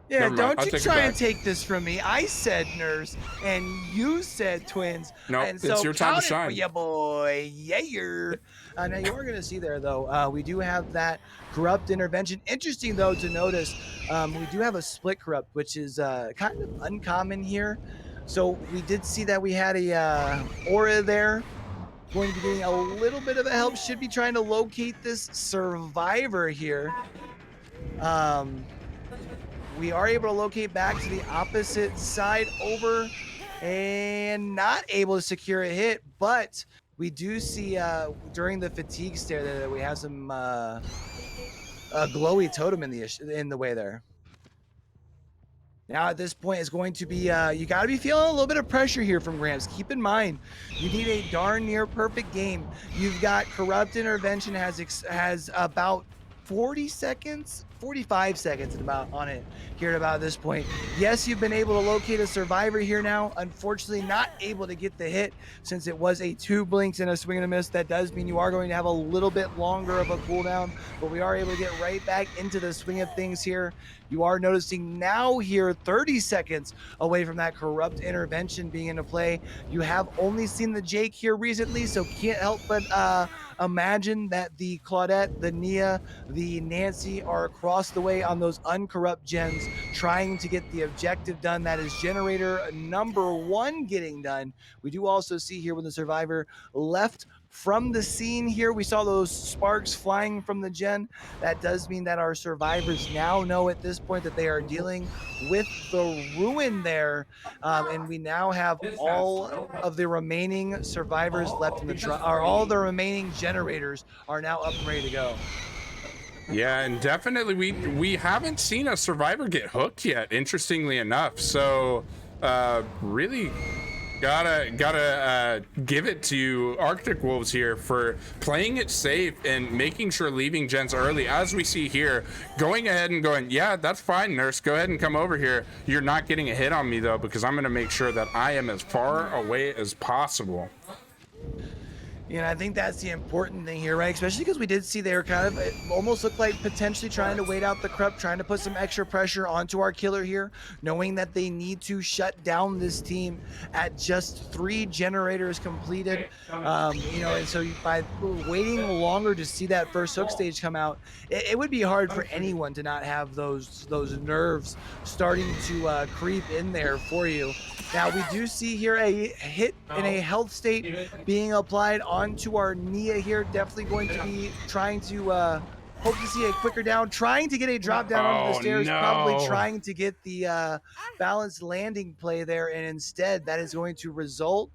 Yeah, don't you try and take this from me. I said nurse, and you said twins. No, and it's your time to shine. Yeah, boy. Yeah. Now, you are going to see there, though, we do have that corrupt intervention. Interesting, though, to notice, we do have a split corrupt, which is kind of uncommon here. So we did see that we had a aura there. Going to be getting a little bit of a help. Should be trying to locate this survivor here. We are able to locate back to the opposite side over and not able to secure a hit, but we do see during the fatigue stare that we have some glowy totem in the way there. Now at this point it's going to be you got to be feeling a little bit of pressure here from Gramps. Keep in mind you need a darn near perfect game. You've got corrupt intervention has about 40 seconds, 45 seconds about on it here at about this point. Yes, you've been able to locate a survivor here now. Unfortunately, not able to get the hit since it was a 2 blinks and a swing and a miss. That does mean you are going to have a little bit longer of a cooldown, but we are able to get right back into the swing of things here. You are noticing now here 30 seconds away from that corrupt intervention being into play. You have only seen the Jake here recently, so can't help but imagine that the Claudette, the Nia, the Nancy are across the way on those uncorrupt gens trying to get the objective done. That is generator number 1 getting done. We do also see here when the survivor left from the scene here, we saw those sparks flying from the gen. That does mean that our survivors now know at this point that they are dealing with the ruin there, and we now have all of the remaining survivors left in the truck, or all the remaining generators are now up and ready to go. Yeah, and definitely we haven't seen a survivor get hooked yet, interestingly enough. So really gotta give it to Arctic Wolves here for playing it safe and making sure leaving gens early, as we see here, going ahead and going, yeah, that's fine, nurse, go ahead and come over here. You're not getting a hit on me though, because I'm gonna make sure that I am as far away as possible. You know, I think that's the important thing here, right? Especially because we did see they were kind of, it almost looked like potentially trying to wait out the corrupt, trying to put some extra pressure onto our killer here, knowing that they need to shut down this team at just 3 generators completed. You know, and so by waiting longer to see that first hook stage come out, it would be hard for anyone to not have those nerves starting to creep in there for you. Now we do see here a hit in a health state being applied onto our Nia here. Definitely going to be trying to hope to see a quicker down, trying to get a drop down onto the stairs, probably trying to get the balanced landing play there, and instead that is going to result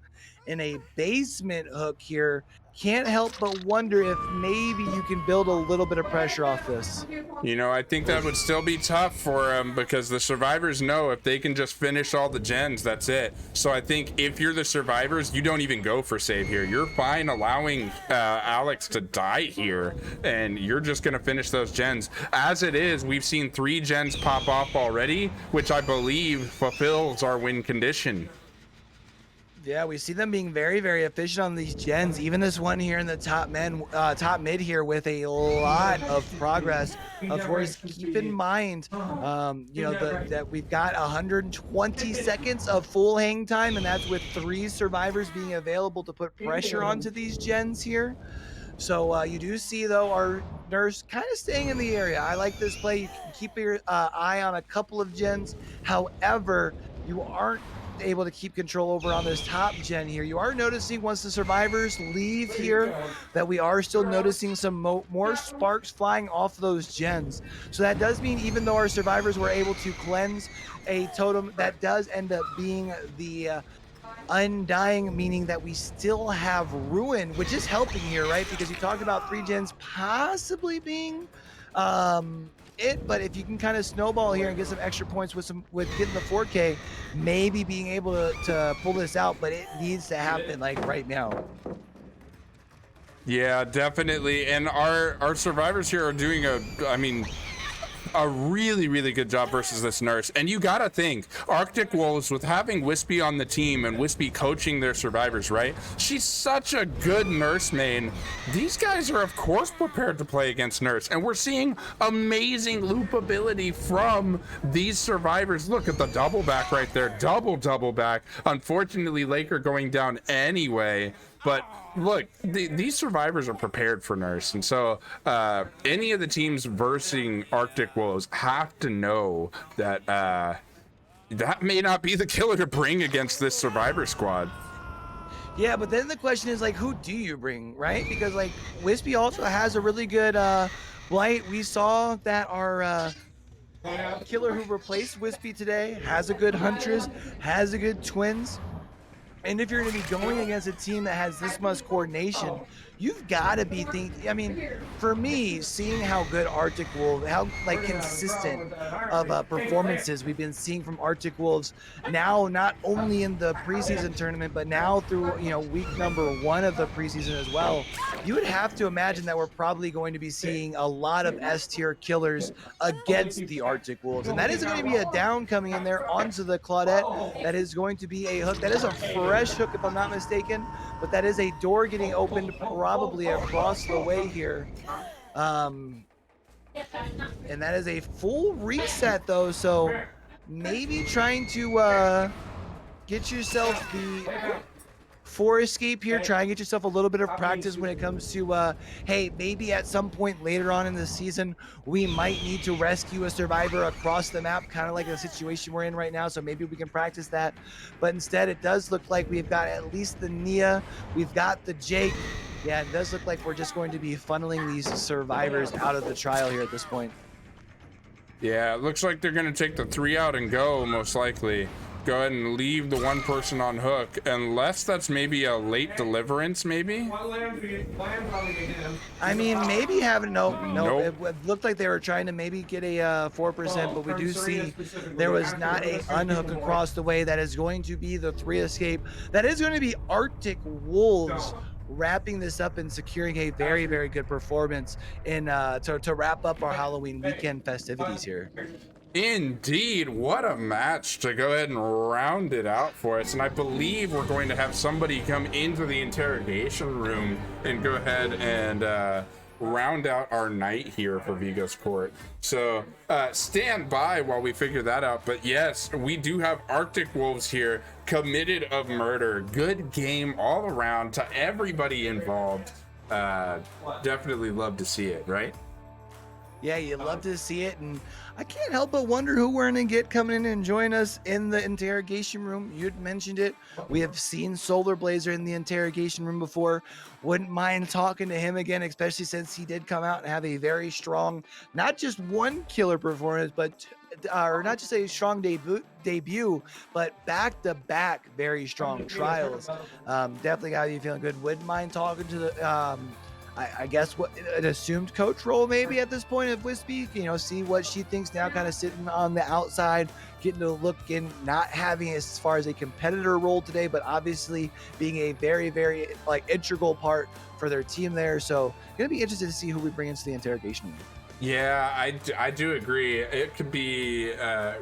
in a basement hook here. Can't help but wonder if maybe you can build a little bit of pressure off this. You know, I think that would still be tough for them because the survivors know if they can just finish all the gens, that's it. So I think if you're the survivors, you don't even go for save here. You're fine allowing Alex to die here, and you're just going to finish those gens. As it is, we've seen 3 gens pop off already, which I believe fulfills our win condition. Yeah, we see them being very, very efficient on these gens. Even this one here in the top mid here with a lot of progress. Of course, keep in mind, you know, that we've got 120 seconds of full hang time, and that's with 3 survivors being available to put pressure onto these gens here. So you do see, though, our nurse kind of staying in the area. I like this play. You can keep your eye on a couple of gens. However, you aren't able to keep control over on this top gen here. You are noticing once the survivors leave here that we are still noticing some more sparks flying off those gens. So that does mean even though our survivors were able to cleanse a totem, that does end up being the undying, meaning that we still have ruin, which is helping here, right? Because you talked about 3 gens possibly being but if you can kind of snowball here and get some extra points with getting the 4K, maybe being able to pull this out, but it needs to happen like right now. Yeah, definitely. And our survivors here are doing a really, really good job versus this nurse. And you gotta think, Arctic Wolves, with having Wispy on the team and Wispy coaching their survivors, right? She's such a good nurse main. These guys are, of course, prepared to play against nurse. And we're seeing amazing loop ability from these survivors. Look at the double back right there. Double back. Unfortunately, Laker going down anyway. But look, these survivors are prepared for nurse, and so any of the teams versing Arctic Wolves have to know that that may not be the killer to bring against this survivor squad. Yeah, but then the question is like, who do you bring, right? Because like Wispy also has a really good blight. We saw that our killer who replaced Wispy today has a good Huntress, has a good Twins. And if you're going to be going against a team that has this much coordination, you've got to be thinking. I mean, for me, seeing how good Arctic Wolves, how like consistent of performances we've been seeing from Arctic Wolves now, not only in the preseason tournament, but now through week number 1 of the preseason as well. You would have to imagine that we're probably going to be seeing a lot of S tier killers against the Arctic Wolves, and that is going to be a down coming in there onto the Claudette. That is going to be a hook. That is a fresh hook, if I'm not mistaken, but that is a door getting opened probably across the way here. And that is a full reset though, so maybe trying to get yourself the 4 escape here, try and get yourself a little bit of practice when it comes to hey, maybe at some point later on in the season we might need to rescue a survivor across the map, kind of like the situation we're in right now, so maybe we can practice that. But instead it does look like we've got at least the Nia, we've got the Jake. Yeah, it does look like we're just going to be funneling these survivors out of the trial here at this point. Yeah, it looks like they're going to take the 3 out and go, most likely. Go ahead and leave the 1 person on hook, unless that's maybe a late deliverance, maybe? I mean, maybe having Nope. it looked like they were trying to maybe get a 4%, but we do see there was not a unhook across the way. That is going to be the 3 escape. That is going to be Arctic Wolves wrapping this up and securing a very, very good performance in to wrap up our Halloween weekend festivities here. Indeed, what a match to go ahead and round it out for us. And I believe we're going to have somebody come into the interrogation room and go ahead and round out our night here for Vigo's Court. So stand by while we figure that out. But yes, we do have Arctic Wolves here, committed of murder. Good game all around to everybody involved. Definitely love to see it, right? Yeah, you love to see it, and I can't help but wonder who we're going to get coming in and join us in the interrogation room. You'd mentioned it. We have seen Solar Blazer in the interrogation room before. Wouldn't mind talking to him again, especially since he did come out and have a very strong, not just 1 killer performance, but or not just a strong debut, but back-to-back very strong trials. Definitely got you feeling good. Wouldn't mind talking to the I guess what an assumed coach role maybe at this point of Wispy, see what she thinks now, kind of sitting on the outside, getting to look in, not having as far as a competitor role today, but obviously being a very, very integral part for their team there. So gonna be interested to see who we bring into the interrogation room. Yeah, I do agree. It could be,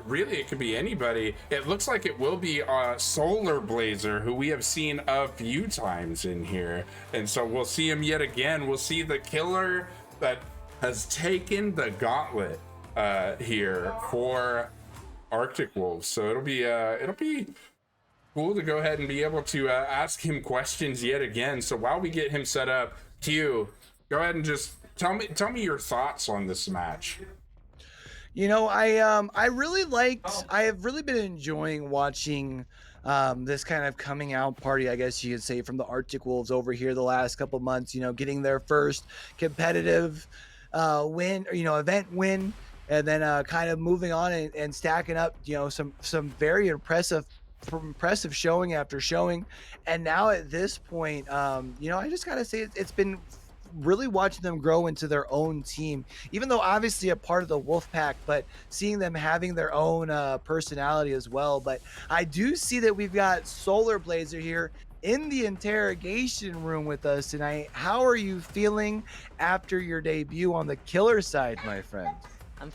really, it could be anybody. It looks like it will be Solar Blazer, who we have seen a few times in here. And so we'll see him yet again. We'll see the killer that has taken the gauntlet here for Arctic Wolves. So it'll be cool to go ahead and be able to ask him questions yet again. So while we get him set up, Q, go ahead and just Tell me your thoughts on this match. I have really been enjoying watching this kind of coming out party, I guess you could say, from the Arctic Wolves over here the last couple months, getting their first competitive win, event win, and then kind of moving on and stacking up, some very impressive showing after showing. And now at this point, I just gotta say it's been really watching them grow into their own team, even though obviously a part of the wolf pack, but seeing them having their own personality as well. But I do see that we've got Solar Blazer here in the interrogation room with us tonight. How are you feeling after your debut on the killer side, my friend? I'm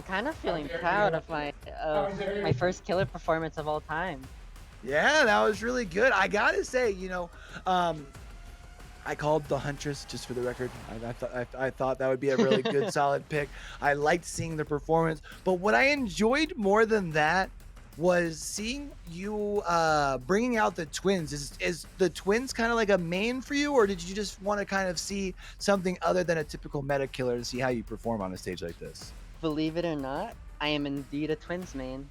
kind of feeling proud of my first killer performance of all time. Yeah, that was really good. I gotta say, um, I called the Huntress just for the record. I thought that would be a really good, solid pick. I liked seeing the performance, but what I enjoyed more than that was seeing you bringing out the twins. Is the twins kind of like a main for you, or did you just want to kind of see something other than a typical meta killer to see how you perform on a stage like this? Believe it or not, I am indeed a twins main.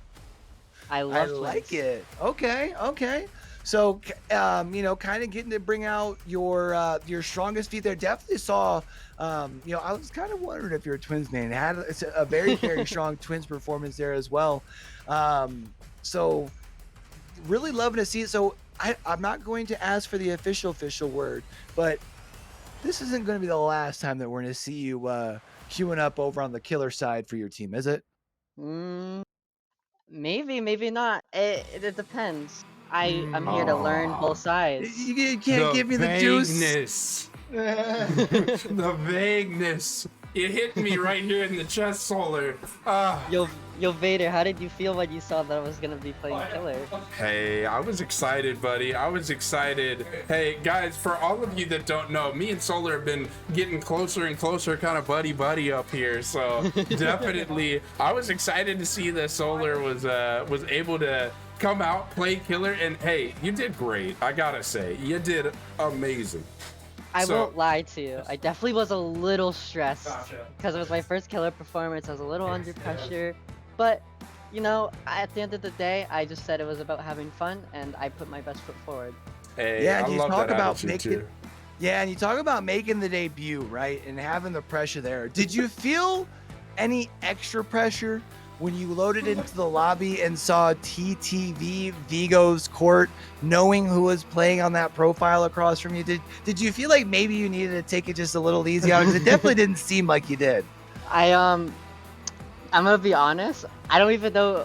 I I love like twins. it. Okay. So, kind of getting to bring out your strongest feat there. Definitely saw, I was kind of wondering if you're a twins man. It had it's a very, very strong twins performance there as well. So really loving to see it. So I'm not going to ask for the official word, but this isn't going to be the last time that we're going to see you queuing up over on the killer side for your team, is it? Mm, maybe, maybe not. It depends. I'm here to learn Aw, both sides. You can't the give me the juice. vagueness. The vagueness. It hit me right here in the chest, Solar. Yo, Vader, how did you feel when you saw that I was gonna be playing killer? Hey, I was excited, buddy. I was excited. Hey, guys, for all of you that don't know, me and Solar have been getting closer and closer, kind of buddy up here. So definitely, I was excited to see that Solar was able to come out, play killer, and hey, you did great. I gotta say, you did amazing. I So- won't lie to you. I definitely was a little stressed because it was my first killer performance. I was a little under pressure, but at the end of the day, I just said it was about having fun, and I put my best foot forward. Hey, Yeah, I you love talk that about attitude making- too. Yeah, and you talk about making the debut, right? And having the pressure there. Did you feel any extra pressure when you loaded into the lobby and saw TTV Vigo's court, knowing who was playing on that profile across from you? Did you feel like maybe you needed to take it just a little easy on it? Because it definitely didn't seem like you did. I'm gonna be honest. I don't even know.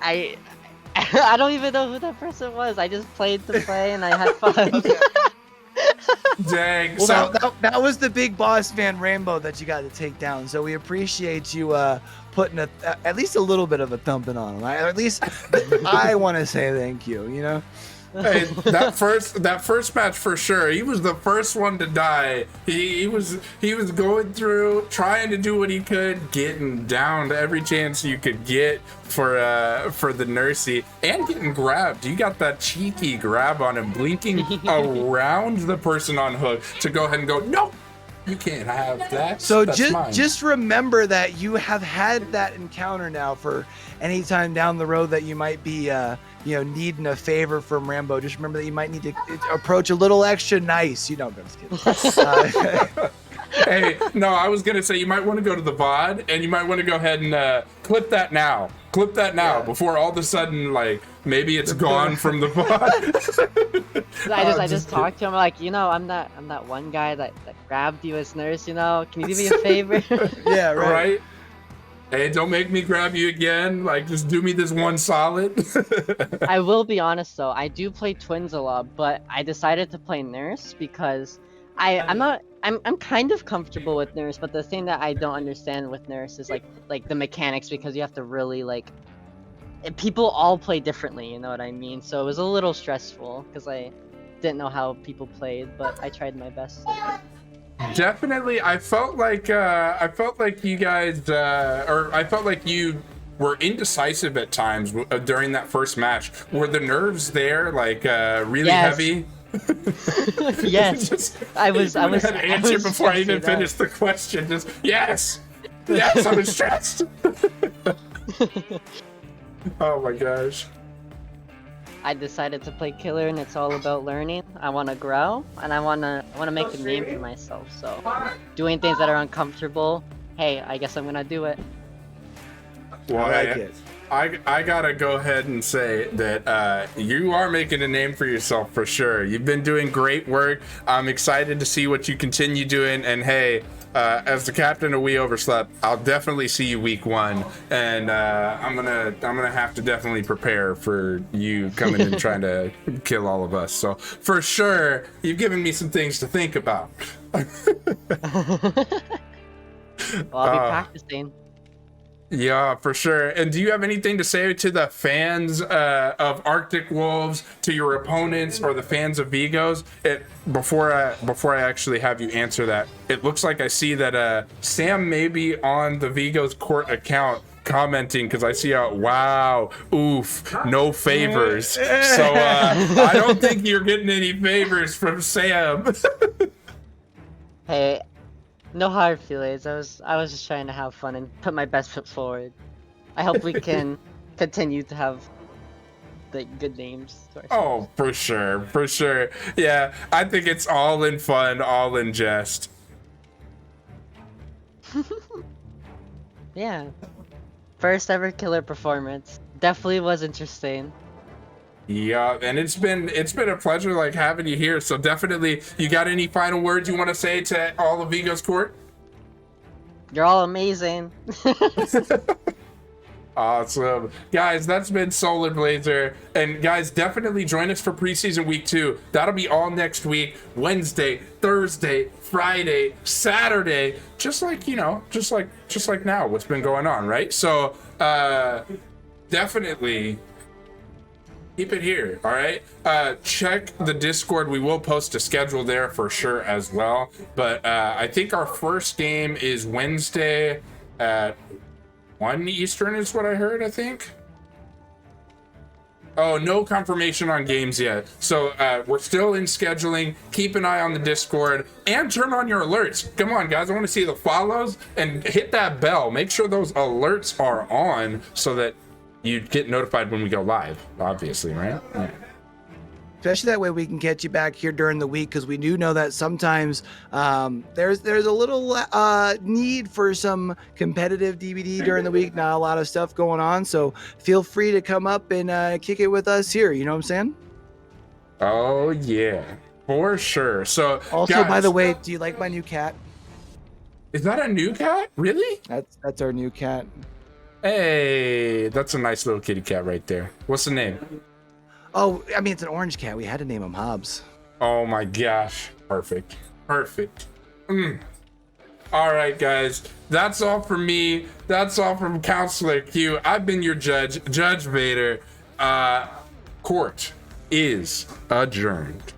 I I don't even know who that person was. I just played to play and I had fun. Dang. Well, So that was the big boss man Rainbow that you got to take down. So we appreciate you putting at least a little bit of a thumping on him. Or at least I want to say thank you. hey, that first match for sure. He was the first one to die. He was going through, trying to do what he could, getting down to every chance you could get for the Nursey, and getting grabbed. You got that cheeky grab on him, blinking around the person on hook to go ahead and go, nope, you can't have that. So That's mine." just remember that you have had that encounter now for any time down the road that you might be needing a favor from Rambo. Just remember that you might need to approach a little extra nice. I'm just kidding. Hey, no, I was gonna say you might want to go to the VOD and you might want to go ahead and clip that now. Clip that now Yeah. before all of a sudden, like, maybe it's gone from the VOD. I just talked to him like, I'm that one guy that grabbed you as nurse. Can you do me a favor? Yeah, right. Right? Hey, don't make me grab you again. Like, just do me this one solid. I will be honest though, I do play twins a lot, but I decided to play nurse because I'm kind of comfortable with nurse, but the thing that I don't understand with nurse is like the mechanics, because you have to really people all play differently, you know what I mean? So it was a little stressful because I didn't know how people played, but I tried my best. Definitely, I felt like you guys, or I felt like you were indecisive at times during that first match. Were the nerves there, like, really Yes. heavy? Yes, Just- I was you had to answer was before I even stressing out. finished the question. Just yes, I was stressed. Oh my gosh. I decided to play killer, and it's all about learning. I want to grow, and I want to make a name for myself. So, doing things that are uncomfortable, hey, I guess I'm gonna do it. Well, I like it. I gotta go ahead and say that you are making a name for yourself for sure. You've been doing great work. I'm excited to see what you continue doing. And hey, as the captain of We Overslept, I'll definitely see you week 1, and I'm gonna have to definitely prepare for you coming and trying to kill all of us. So for sure, you've given me some things to think about. Well, I'll be practicing. Yeah, for sure. And do you have anything to say to the fans of Arctic Wolves, to your opponents, or the fans of Vigos? Before I actually have you answer that, it looks like I see that Sam may be on the Vigos Court account commenting, because I see wow, oof, no favors. So I don't think you're getting any favors from Sam. Hey, no hard feelings. I was just trying to have fun and put my best foot forward. I hope we can continue to have like good names to ourselves. Oh, for sure. Yeah, I think it's all in fun, all in jest. Yeah. First ever killer performance. Definitely was interesting. Yeah, and it's been a pleasure like having you here. So definitely, you got any final words you want to say to all of Vigos Court? You're all amazing. Awesome. Guys, that's been Solar Blazer. And guys, definitely join us for preseason week 2. That'll be all next week. Wednesday, Thursday, Friday, Saturday. Just like, just like now, what's been going on, right? So definitely keep it here, all right? Check the Discord. We will post a schedule there for sure as well. But I think our first game is Wednesday at 1 Eastern is what I heard, I think. Oh, no confirmation on games yet. So we're still in scheduling. Keep an eye on the Discord and turn on your alerts. Come on, guys. I want to see the follows and hit that bell. Make sure those alerts are on so that you get notified when we go live, obviously, right? Yeah. Especially that way we can get you back here during the week, because we do know that sometimes there's a little need for some competitive DBD during the week. Not a lot of stuff going on, so feel free to come up and kick it with us here. You know what I'm saying? Oh yeah, for sure. So also, guys, by the way, do you like my new cat? is that a new cat? Really? That's our new cat. Hey, that's a nice little kitty cat right there. What's the name? Oh, I mean, it's an orange cat. We had to name him Hobbs. Oh my gosh. Perfect. All right, guys. That's all from me. That's all from Counselor Q. I've been your judge, Judge Vader. Court is adjourned.